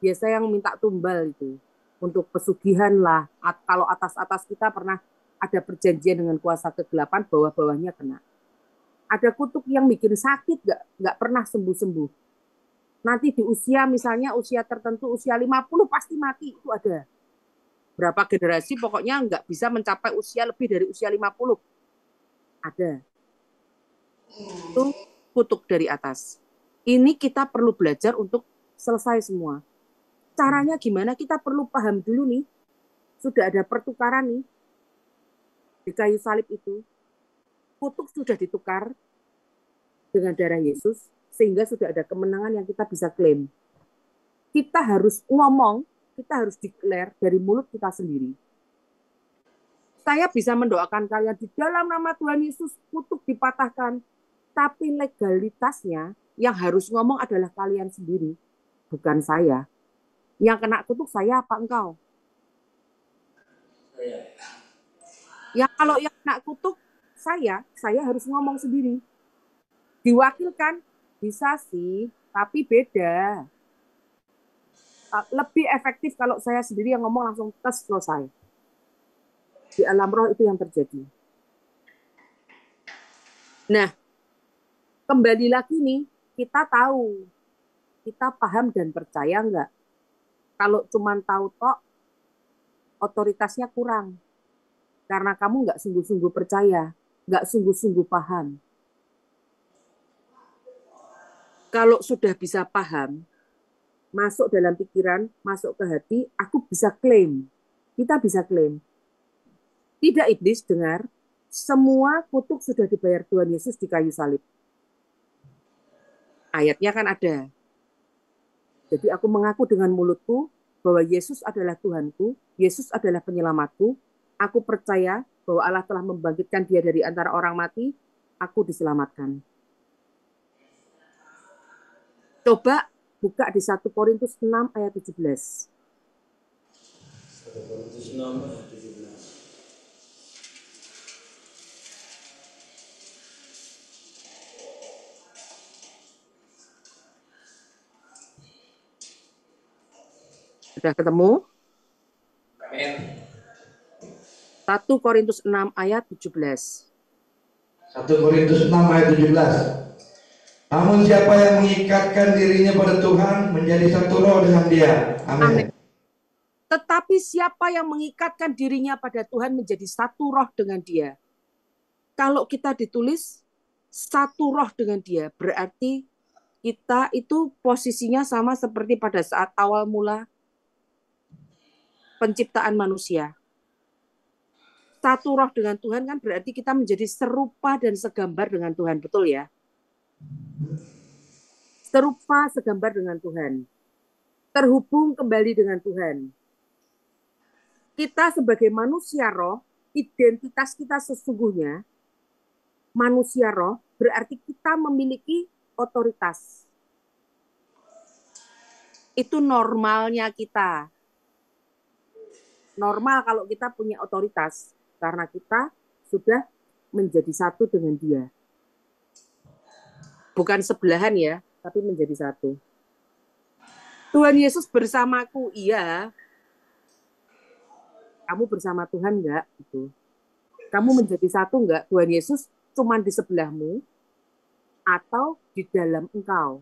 Biasa yang minta tumbal itu. Untuk pesugihan lah. Kalau atas-atas kita pernah ada perjanjian dengan kuasa kegelapan, bawah-bawahnya kena. Ada kutuk yang bikin sakit, nggak pernah sembuh-sembuh. Nanti di usia, misalnya usia tertentu, usia 50 pasti mati, itu ada. Berapa generasi pokoknya nggak bisa mencapai usia lebih dari usia 50. Ada. Itu kutuk dari atas. Ini kita perlu belajar untuk selesai semua. Caranya gimana? Kita perlu paham dulu nih. Sudah ada pertukaran nih. Di kayu salib itu. Kutuk sudah ditukar dengan darah Yesus, sehingga sudah ada kemenangan yang kita bisa klaim. Kita harus ngomong, kita harus declare dari mulut kita sendiri. Saya bisa mendoakan kalian di dalam nama Tuhan Yesus, kutuk dipatahkan. Tapi legalitasnya yang harus ngomong adalah kalian sendiri, bukan saya. Yang kena kutuk saya apa engkau? Ya kalau yang kena kutuk saya harus ngomong sendiri. Diwakilkan bisa sih, tapi beda. Lebih efektif kalau saya sendiri yang ngomong langsung tes selesai. Di alam roh itu yang terjadi. Nah, kembali lagi nih, kita tahu, kita paham dan percaya nggak? Kalau cuma tahu tok, otoritasnya kurang. Karena kamu nggak sungguh-sungguh percaya, nggak sungguh-sungguh paham. Kalau sudah bisa paham, masuk dalam pikiran, masuk ke hati, aku bisa klaim. Kita bisa klaim. Tidak iblis, dengar, semua kutuk sudah dibayar Tuhan Yesus di kayu salib. Ayatnya kan ada. Jadi aku mengaku dengan mulutku bahwa Yesus adalah Tuhanku, Yesus adalah penyelamatku. Aku percaya bahwa Allah telah membangkitkan dia dari antara orang mati, aku diselamatkan. Coba buka di 1 Korintus 6 ayat 17. 1 Korintus 6 ayat 17. Sudah ketemu? Amin. 1 Korintus 6 ayat 17. 1 Korintus 6 ayat 17. Namun siapa yang mengikatkan dirinya pada Tuhan menjadi satu roh dengan Dia. Amin. Tetapi siapa yang mengikatkan dirinya pada Tuhan menjadi satu roh dengan Dia. Kalau kita ditulis satu roh dengan Dia, berarti kita itu posisinya sama seperti pada saat awal mula penciptaan manusia. Satu roh dengan Tuhan kan berarti kita menjadi serupa dan segambar dengan Tuhan, betul ya? Serupa segambar dengan Tuhan. Terhubung kembali dengan Tuhan. Kita sebagai manusia roh, identitas kita sesungguhnya, manusia roh, berarti kita memiliki otoritas. Itu normalnya kita. Normal kalau kita punya otoritas, karena kita sudah menjadi satu dengan Dia. Bukan sebelahan ya, tapi menjadi satu. Tuhan Yesus bersamaku, iya. Kamu bersama Tuhan enggak? Gitu. Kamu menjadi satu enggak? Tuhan Yesus cuma di sebelahmu atau di dalam engkau?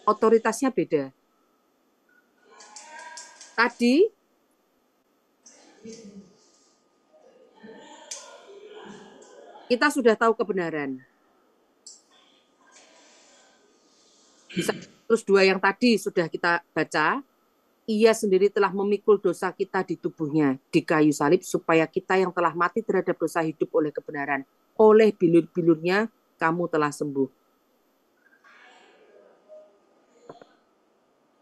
Otoritasnya beda. Tadi kita sudah tahu kebenaran. Bisa terus dua yang tadi sudah kita baca. Ia sendiri telah memikul dosa kita di tubuhnya di kayu salib supaya kita yang telah mati terhadap dosa hidup oleh kebenaran. Oleh bilur-bilurnya kamu telah sembuh.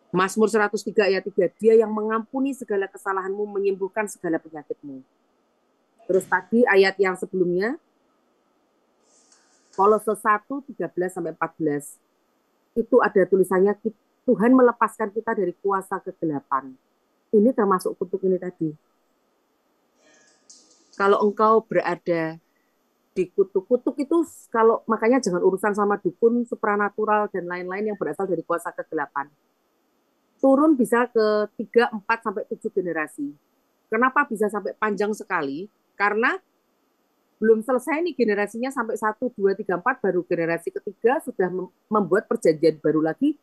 Mazmur 103 ayat 3. Dia yang mengampuni segala kesalahanmu, menyembuhkan segala penyakitmu. Terus tadi ayat yang sebelumnya, Kolose 1:13-14. Itu ada tulisannya, Tuhan melepaskan kita dari kuasa kegelapan. Ini termasuk kutuk ini tadi. Kalau engkau berada di kutuk itu, kalau makanya jangan urusan sama dukun, supranatural, dan lain-lain yang berasal dari kuasa kegelapan. Turun bisa ke 3, 4, sampai 7 generasi. Kenapa bisa sampai panjang sekali? Karena belum selesai nih generasinya sampai 1, 2, 3, 4, baru generasi ketiga sudah membuat perjanjian baru lagi,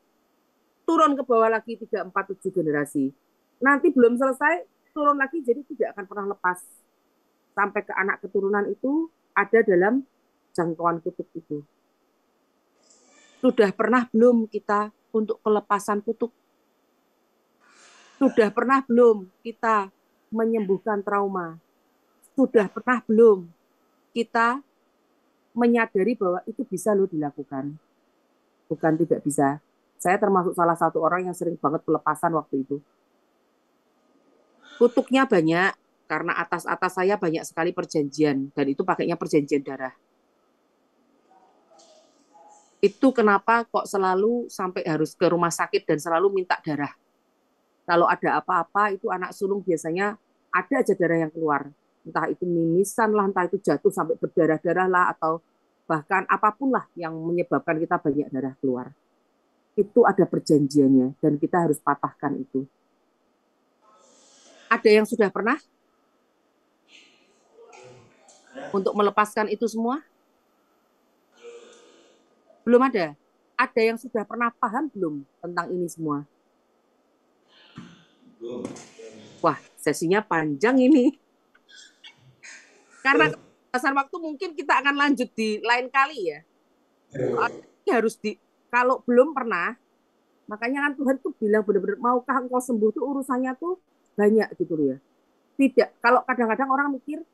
turun ke bawah lagi 3, 4, 7 generasi. Nanti belum selesai, turun lagi, jadi tidak akan pernah lepas. Sampai ke anak keturunan itu ada dalam jangkauan kutuk itu. Sudah pernah belum kita untuk pelepasan kutuk? Sudah pernah belum kita menyembuhkan trauma? Sudah pernah belum kita menyadari bahwa itu bisa loh dilakukan? Bukan tidak bisa. Saya termasuk salah satu orang yang sering banget pelepasan waktu itu. Kutuknya banyak, karena atas saya banyak sekali perjanjian, dan itu pakainya perjanjian darah. Itu kenapa kok selalu sampai harus ke rumah sakit dan selalu minta darah. Kalau ada apa-apa, itu anak sulung biasanya ada aja darah yang keluar. Entah itu mimisan lah, entah itu jatuh sampai berdarah-darah lah, atau bahkan apapun lah yang menyebabkan kita banyak darah keluar. Itu ada perjanjiannya, dan kita harus patahkan itu. Ada yang sudah pernah untuk melepaskan itu semua? Belum ada. Ada yang sudah pernah paham belum tentang ini semua? Wah, sesinya panjang ini. Karena keterbatasan waktu mungkin kita akan lanjut di lain kali ya. Soalnya harus kalau belum pernah, makanya kan Tuhan tuh bilang benar-benar, maukah engkau sembuh tuh urusannya tuh banyak gitu loh ya. Tidak, kalau kadang-kadang orang mikir,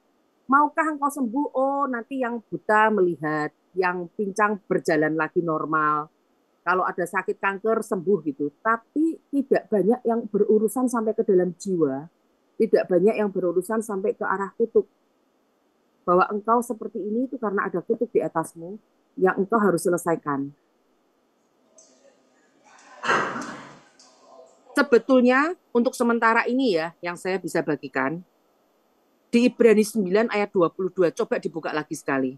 maukah engkau sembuh? Oh, nanti yang buta melihat, yang pincang berjalan lagi normal. Kalau ada sakit kanker sembuh gitu. Tapi tidak banyak yang berurusan sampai ke dalam jiwa. Tidak banyak yang berurusan sampai ke arah kutuk. Bahwa engkau seperti ini itu karena ada kutuk di atasmu yang engkau harus selesaikan. Sebetulnya untuk sementara ini ya yang saya bisa bagikan, di Ibrani 9 ayat 22, coba dibuka lagi sekali.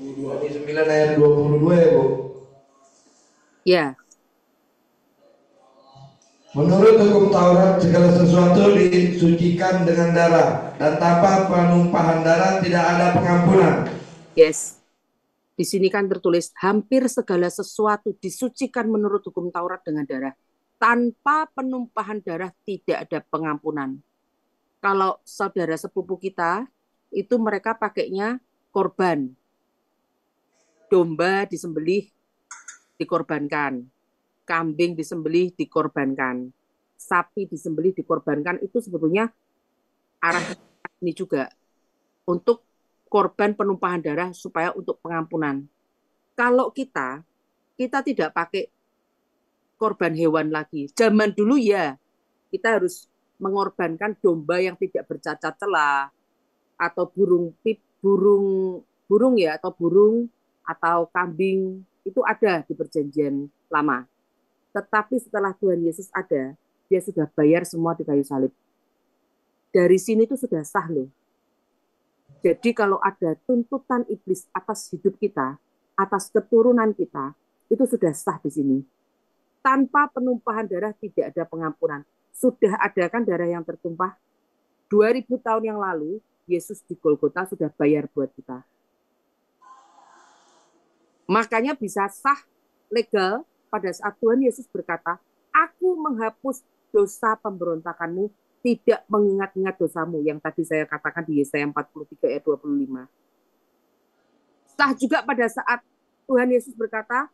Ibrani 9 ayat 22 ya Bu? Ya. Menurut hukum Taurat, segala sesuatu disucikan dengan darah, dan tanpa penumpahan darah tidak ada pengampunan. Yes. Di sini kan tertulis, hampir segala sesuatu disucikan menurut hukum Taurat dengan darah. Tanpa penumpahan darah tidak ada pengampunan. Kalau saudara sepupu kita, itu mereka pakainya korban. Domba disembelih, dikorbankan. Kambing disembelih, dikorbankan. Sapi disembelih, dikorbankan. Itu sebetulnya arah ini juga untuk korban penumpahan darah supaya untuk pengampunan. Kalau kita tidak pakai korban hewan lagi. Zaman dulu ya, kita harus mengorbankan domba yang tidak bercacat celah, atau burung ya, atau burung atau kambing, itu ada di perjanjian lama. Tetapi setelah Tuhan Yesus ada, dia sudah bayar semua di kayu salib. Dari sini itu sudah sah loh. Jadi kalau ada tuntutan iblis atas hidup kita, atas keturunan kita, itu sudah sah di sini. Tanpa penumpahan darah tidak ada pengampunan. Sudah ada kan darah yang tertumpah? 2000 tahun yang lalu, Yesus di Golgota sudah bayar buat kita. Makanya bisa sah, legal, pada saat Tuhan Yesus berkata, aku menghapus dosa pemberontakanmu, tidak mengingat-ingat dosamu. Yang tadi saya katakan di Yesaya 43 ayat 25. Sah juga pada saat Tuhan Yesus berkata,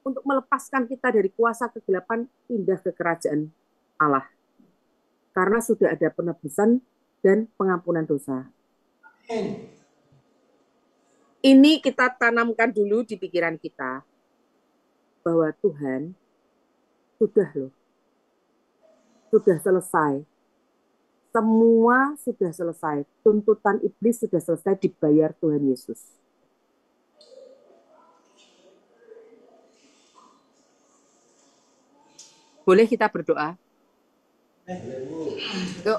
untuk melepaskan kita dari kuasa kegelapan, pindah ke kerajaan Allah. Karena sudah ada penebusan dan pengampunan dosa. Ini kita tanamkan dulu di pikiran kita, bahwa Tuhan sudah selesai. Semua sudah selesai. Tuntutan iblis sudah selesai, dibayar Tuhan Yesus. Boleh kita berdoa? Yuk.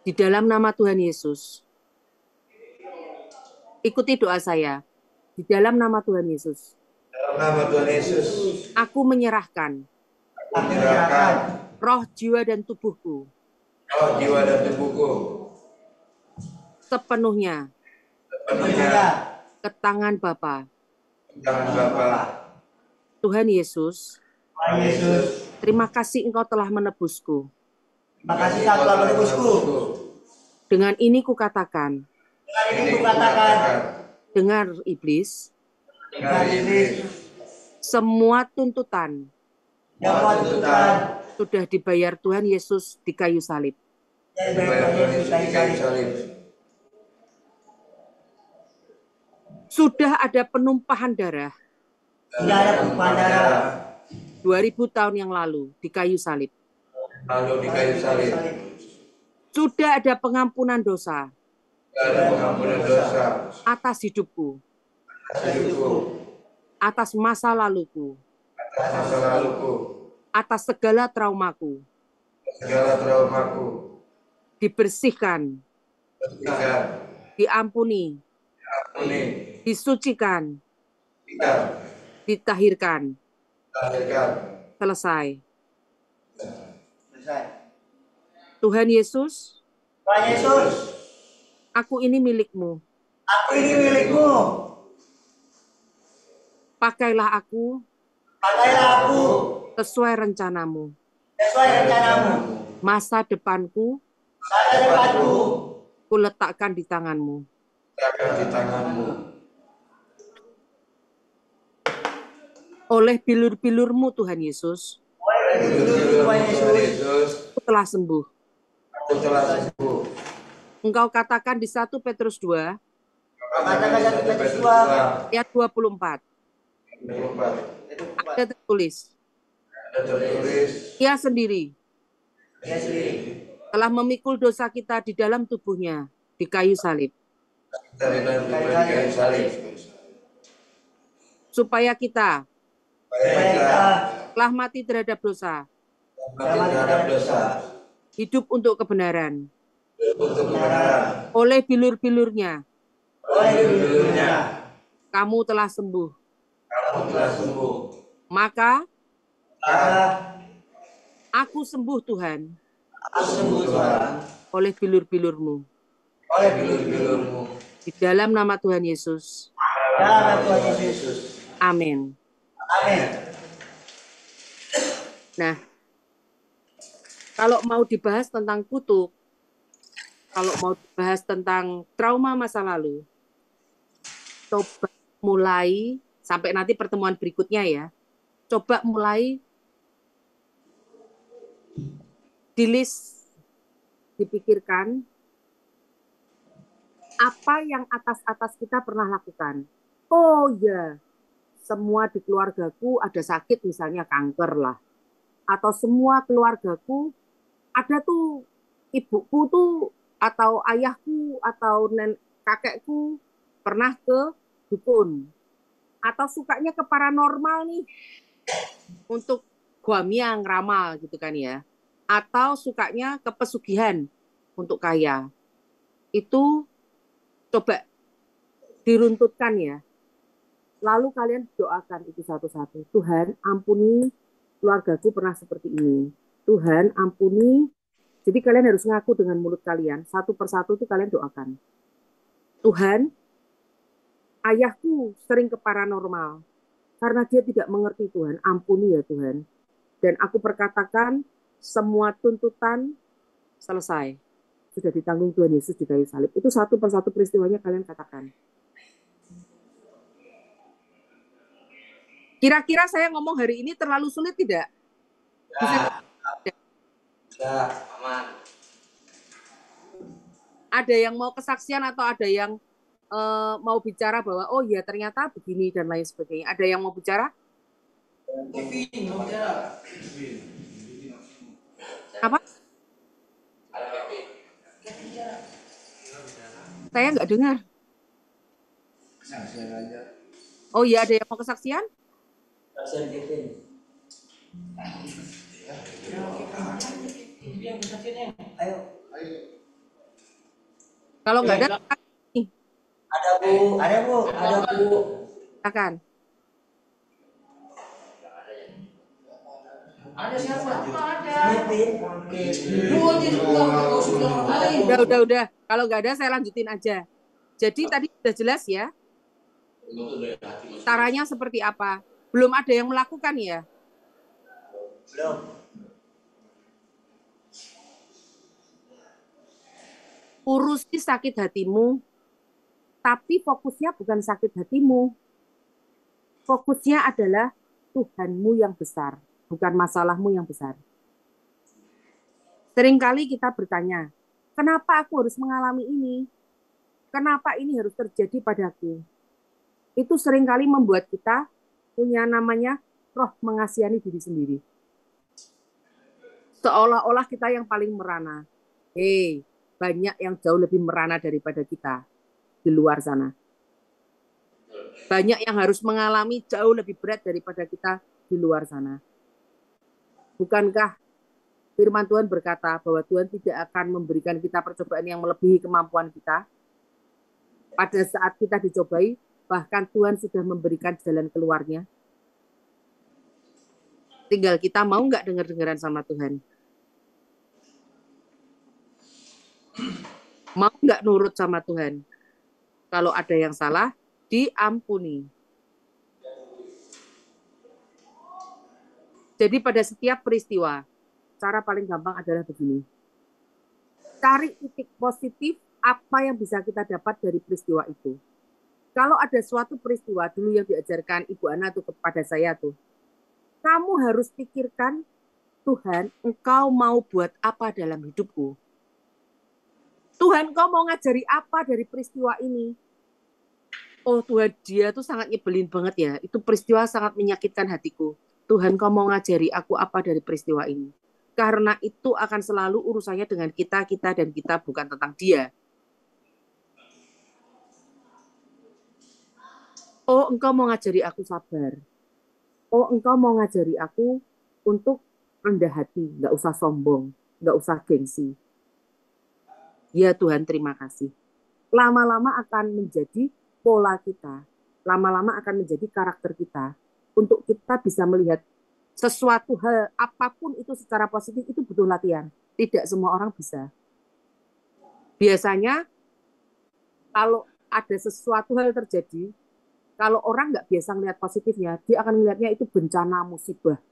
Di dalam nama Tuhan Yesus, ikuti doa saya. Di dalam nama Tuhan Yesus, Dalam nama Tuhan Yesus, aku menyerahkan roh, jiwa, dan tubuhku roh, jiwa, dan tubuhku sepenuhnya ke tangan Bapa. tangan Bapa. Tuhan Yesus, Yesus, terima kasih Engkau telah menebusku. Terima kasih Engkau telah menebusku. Dengan ini kukatakan, dengar iblis, semua tuntutan sudah dibayar Tuhan Yesus di kayu salib. Sudah ada penumpahan darah 2000 tahun yang lalu di kayu salib. Sudah ada pengampunan dosa atas hidupku, atas masa laluku, atas segala traumaku. Dibersihkan, diampuni, disucikan, ditahirkan. Selesai. Tuhan Yesus, aku ini milikmu. Pakailah aku sesuai rencanamu. Masa depanku kuletakkan di tanganmu. Oleh bilur-bilurmu Tuhan Yesus, aku telah sembuh. Engkau katakan di 1 Petrus 2 ayat 24. Ada tertulis, Ia sendiri telah memikul dosa kita di dalam tubuhnya di kayu salib, supaya kita telah mati terhadap dosa, hidup untuk kebenaran. Oleh bilur-bilurnya kamu telah sembuh. Maka aku sembuh Tuhan oleh bilur-bilurmu. Di dalam nama Tuhan Yesus. Amin. Nah, kalau mau dibahas tentang kutuk, kalau mau dibahas tentang trauma masa lalu, coba mulai sampai nanti pertemuan berikutnya ya. Coba mulai di list, dipikirkan apa yang atas-atas kita pernah lakukan. Oh ya, semua di keluargaku ada sakit, misalnya kanker lah. Atau semua keluargaku ada tuh, ibuku tuh, atau ayahku, atau kakekku pernah ke dukun. Atau sukanya ke paranormal nih, untuk guamiang, ramal gitu kan ya. Atau sukanya ke pesugihan untuk kaya. Itu coba diruntutkan ya. Lalu kalian doakan itu satu-satu. Tuhan, ampuni keluargaku pernah seperti ini. Tuhan, ampuni. Jadi kalian harus ngaku dengan mulut kalian. Satu persatu itu kalian doakan. Tuhan, ayahku sering ke paranormal. Karena dia tidak mengerti Tuhan. Ampuni ya Tuhan. Dan aku perkatakan semua tuntutan selesai. Sudah ditanggung Tuhan Yesus di kayu salib. Itu satu persatu peristiwanya kalian katakan. Kira-kira saya ngomong hari ini terlalu sulit tidak? Bisa Ya, aman. ada yang mau kesaksian atau ada yang mau bicara bahwa oh ya ternyata begini dan lain sebagainya. Ada yang mau bicara? Apa? Saya nggak dengar. Oh iya, ada yang mau kesaksian? Kasihan Kevin. Ayo. Kalau nggak ada, Ada Bu, ada Bu, ada Bu. silakan. Ada siapa? Ada. Kevin. Udah. Kalau nggak ada, saya lanjutin aja. Jadi tadi sudah jelas ya. Caranya seperti apa? Belum ada yang melakukan ya? Belum. Urusi sakit hatimu, tapi fokusnya bukan sakit hatimu. Fokusnya adalah Tuhanmu yang besar, bukan masalahmu yang besar. Seringkali kita bertanya, kenapa aku harus mengalami ini? Kenapa ini harus terjadi padaku? Itu seringkali membuat kita punya namanya roh mengasihani diri sendiri. Seolah-olah kita yang paling merana. Banyak yang jauh lebih merana daripada kita di luar sana. Banyak yang harus mengalami jauh lebih berat daripada kita di luar sana. Bukankah firman Tuhan berkata bahwa Tuhan tidak akan memberikan kita percobaan yang melebihi kemampuan kita? Pada saat kita dicobai, bahkan Tuhan sudah memberikan jalan keluarnya. Tinggal kita mau nggak dengar-dengaran sama Tuhan. Mau nggak nurut sama Tuhan. Kalau ada yang salah, diampuni. Jadi pada setiap peristiwa, cara paling gampang adalah begini. Cari titik positif apa yang bisa kita dapat dari peristiwa itu. Kalau ada suatu peristiwa dulu yang diajarkan Ibu Ana tuh kepada saya tuh, kamu harus pikirkan, Tuhan, Engkau mau buat apa dalam hidupku? Tuhan, Engkau mau ngajari apa dari peristiwa ini? Oh Tuhan, dia tuh sangat nyebelin banget ya. Itu peristiwa sangat menyakitkan hatiku. Tuhan, Engkau mau ngajari aku apa dari peristiwa ini? Karena itu akan selalu urusannya dengan kita, dan kita, bukan tentang dia. Oh, Engkau mau ngajari aku sabar. Oh, Engkau mau ngajari aku untuk rendah hati, nggak usah sombong, nggak usah gengsi. Ya Tuhan, terima kasih. Lama-lama akan menjadi pola kita. Lama-lama akan menjadi karakter kita. Untuk kita bisa melihat sesuatu hal, apapun itu secara positif, itu butuh latihan. Tidak semua orang bisa. Biasanya, kalau ada sesuatu hal terjadi, kalau orang nggak biasa melihat positifnya, dia akan melihatnya itu bencana, musibah.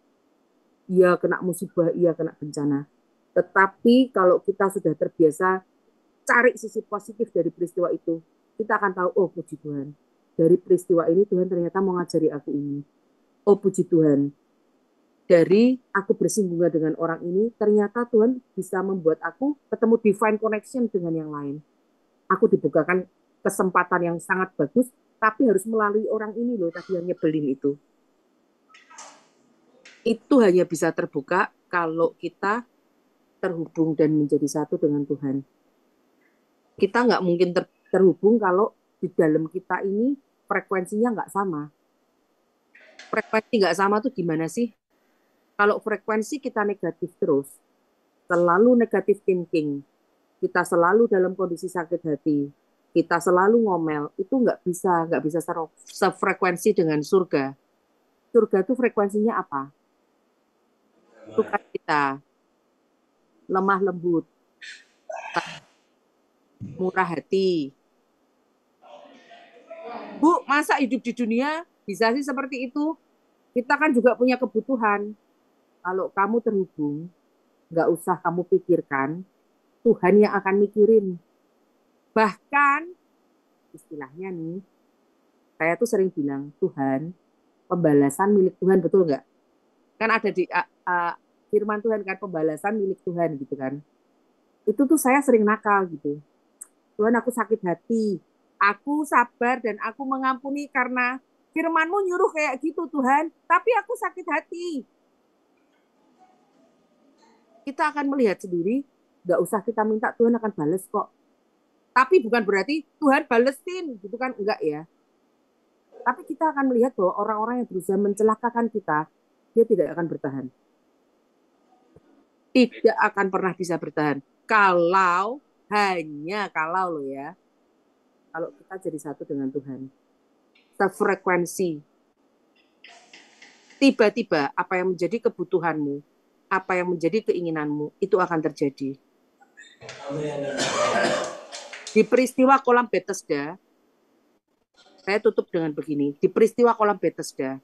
Iya kena musibah, iya kena bencana. Tetapi kalau kita sudah terbiasa cari sisi positif dari peristiwa itu, kita akan tahu, oh puji Tuhan, dari peristiwa ini Tuhan ternyata mau ngajari aku ini. Oh puji Tuhan, dari aku bersinggungan dengan orang ini, ternyata Tuhan bisa membuat aku ketemu divine connection dengan yang lain. Aku dibukakan kesempatan yang sangat bagus, tapi harus melalui orang ini loh, tadi yang nyebelin itu. Itu hanya bisa terbuka kalau kita terhubung dan menjadi satu dengan Tuhan. Kita nggak mungkin terhubung kalau di dalam kita ini frekuensinya nggak sama. Frekuensi nggak sama tuh gimana sih? Kalau frekuensi kita negatif terus, selalu negatif thinking, kita selalu dalam kondisi sakit hati, kita selalu ngomel, itu nggak bisa sefrekuensi dengan surga. Surga itu frekuensinya apa? Sukacita, lemah lembut, murah hati. Bu, masa hidup di dunia bisa sih seperti itu? Kita kan juga punya kebutuhan. Kalau kamu terhubung, nggak usah kamu pikirkan, Tuhan yang akan mikirin. Bahkan, istilahnya nih, saya tuh sering bilang, Tuhan, pembalasan milik Tuhan, betul nggak? Kan ada di firman Tuhan kan, pembalasan milik Tuhan gitu kan. Itu tuh saya sering nakal gitu. Tuhan, aku sakit hati, aku sabar dan aku mengampuni karena firman-Mu nyuruh kayak gitu Tuhan, tapi aku sakit hati. Kita akan melihat sendiri, nggak usah kita minta, Tuhan akan bales kok. Tapi bukan berarti Tuhan balesin, gitu kan, enggak ya. Tapi kita akan melihat bahwa orang-orang yang berusaha mencelakakan kita, dia tidak akan bertahan. Tidak akan pernah bisa bertahan. Kalau loh ya, kalau kita jadi satu dengan Tuhan. Sefrekuensi. Tiba-tiba apa yang menjadi kebutuhanmu, apa yang menjadi keinginanmu, itu akan terjadi. Di peristiwa kolam Bethesda, saya tutup dengan begini. Di peristiwa kolam Bethesda,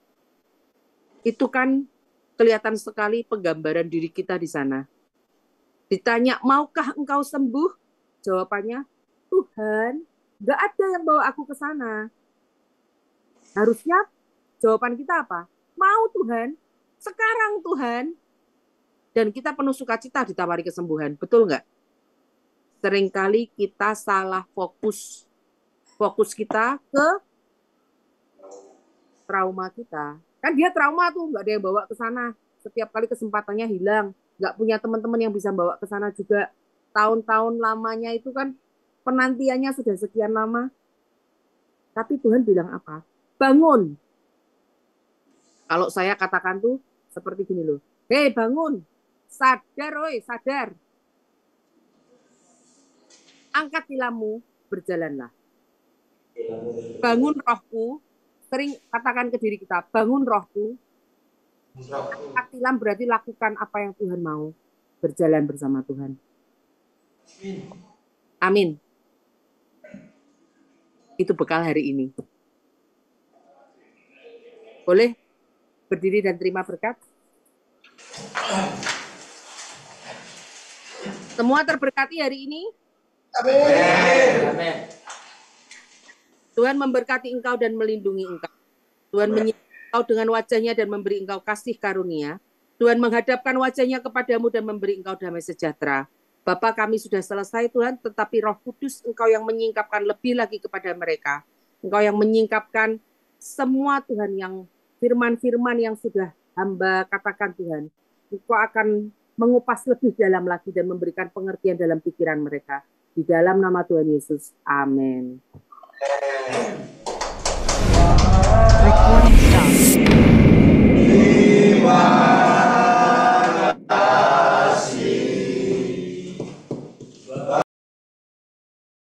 itu kan kelihatan sekali penggambaran diri kita di sana. Ditanya, maukah engkau sembuh? Jawabannya, Tuhan, nggak ada yang bawa aku ke sana. Harusnya jawaban kita apa? Mau Tuhan, sekarang Tuhan. Dan kita penuh sukacita ditawari kesembuhan. Betul nggak? Seringkali kita salah fokus. Fokus kita ke trauma kita. Kan dia trauma tuh, nggak ada yang bawa ke sana. Setiap kali kesempatannya hilang. Nggak punya teman-teman yang bisa bawa ke sana juga. Tahun-tahun lamanya itu kan penantiannya sudah sekian lama. Tapi Tuhan bilang apa? Bangun. Kalau saya katakan tuh seperti gini loh. Hei bangun. Sadar, oi, sadar. Angkat tilammu, berjalanlah. Bangun rohku. Sering katakan ke diri kita, bangun rohku. Angkat tilam berarti lakukan apa yang Tuhan mau. Berjalan bersama Tuhan. Amin. Itu bekal hari ini. Boleh berdiri dan terima berkat? Semua terberkati hari ini? Amin. Tuhan memberkati engkau dan melindungi engkau. Tuhan menyertai engkau dengan wajahnya dan memberi engkau kasih karunia. Tuhan menghadapkan wajahnya kepadamu dan memberi engkau damai sejahtera. Bapa, kami sudah selesai Tuhan, tetapi Roh Kudus engkau yang menyingkapkan lebih lagi kepada mereka. Engkau yang menyingkapkan semua Tuhan yang firman-firman yang sudah hamba katakan Tuhan. Engkau akan mengupas lebih dalam lagi dan memberikan pengertian dalam pikiran mereka. Di dalam nama Tuhan Yesus. Amin.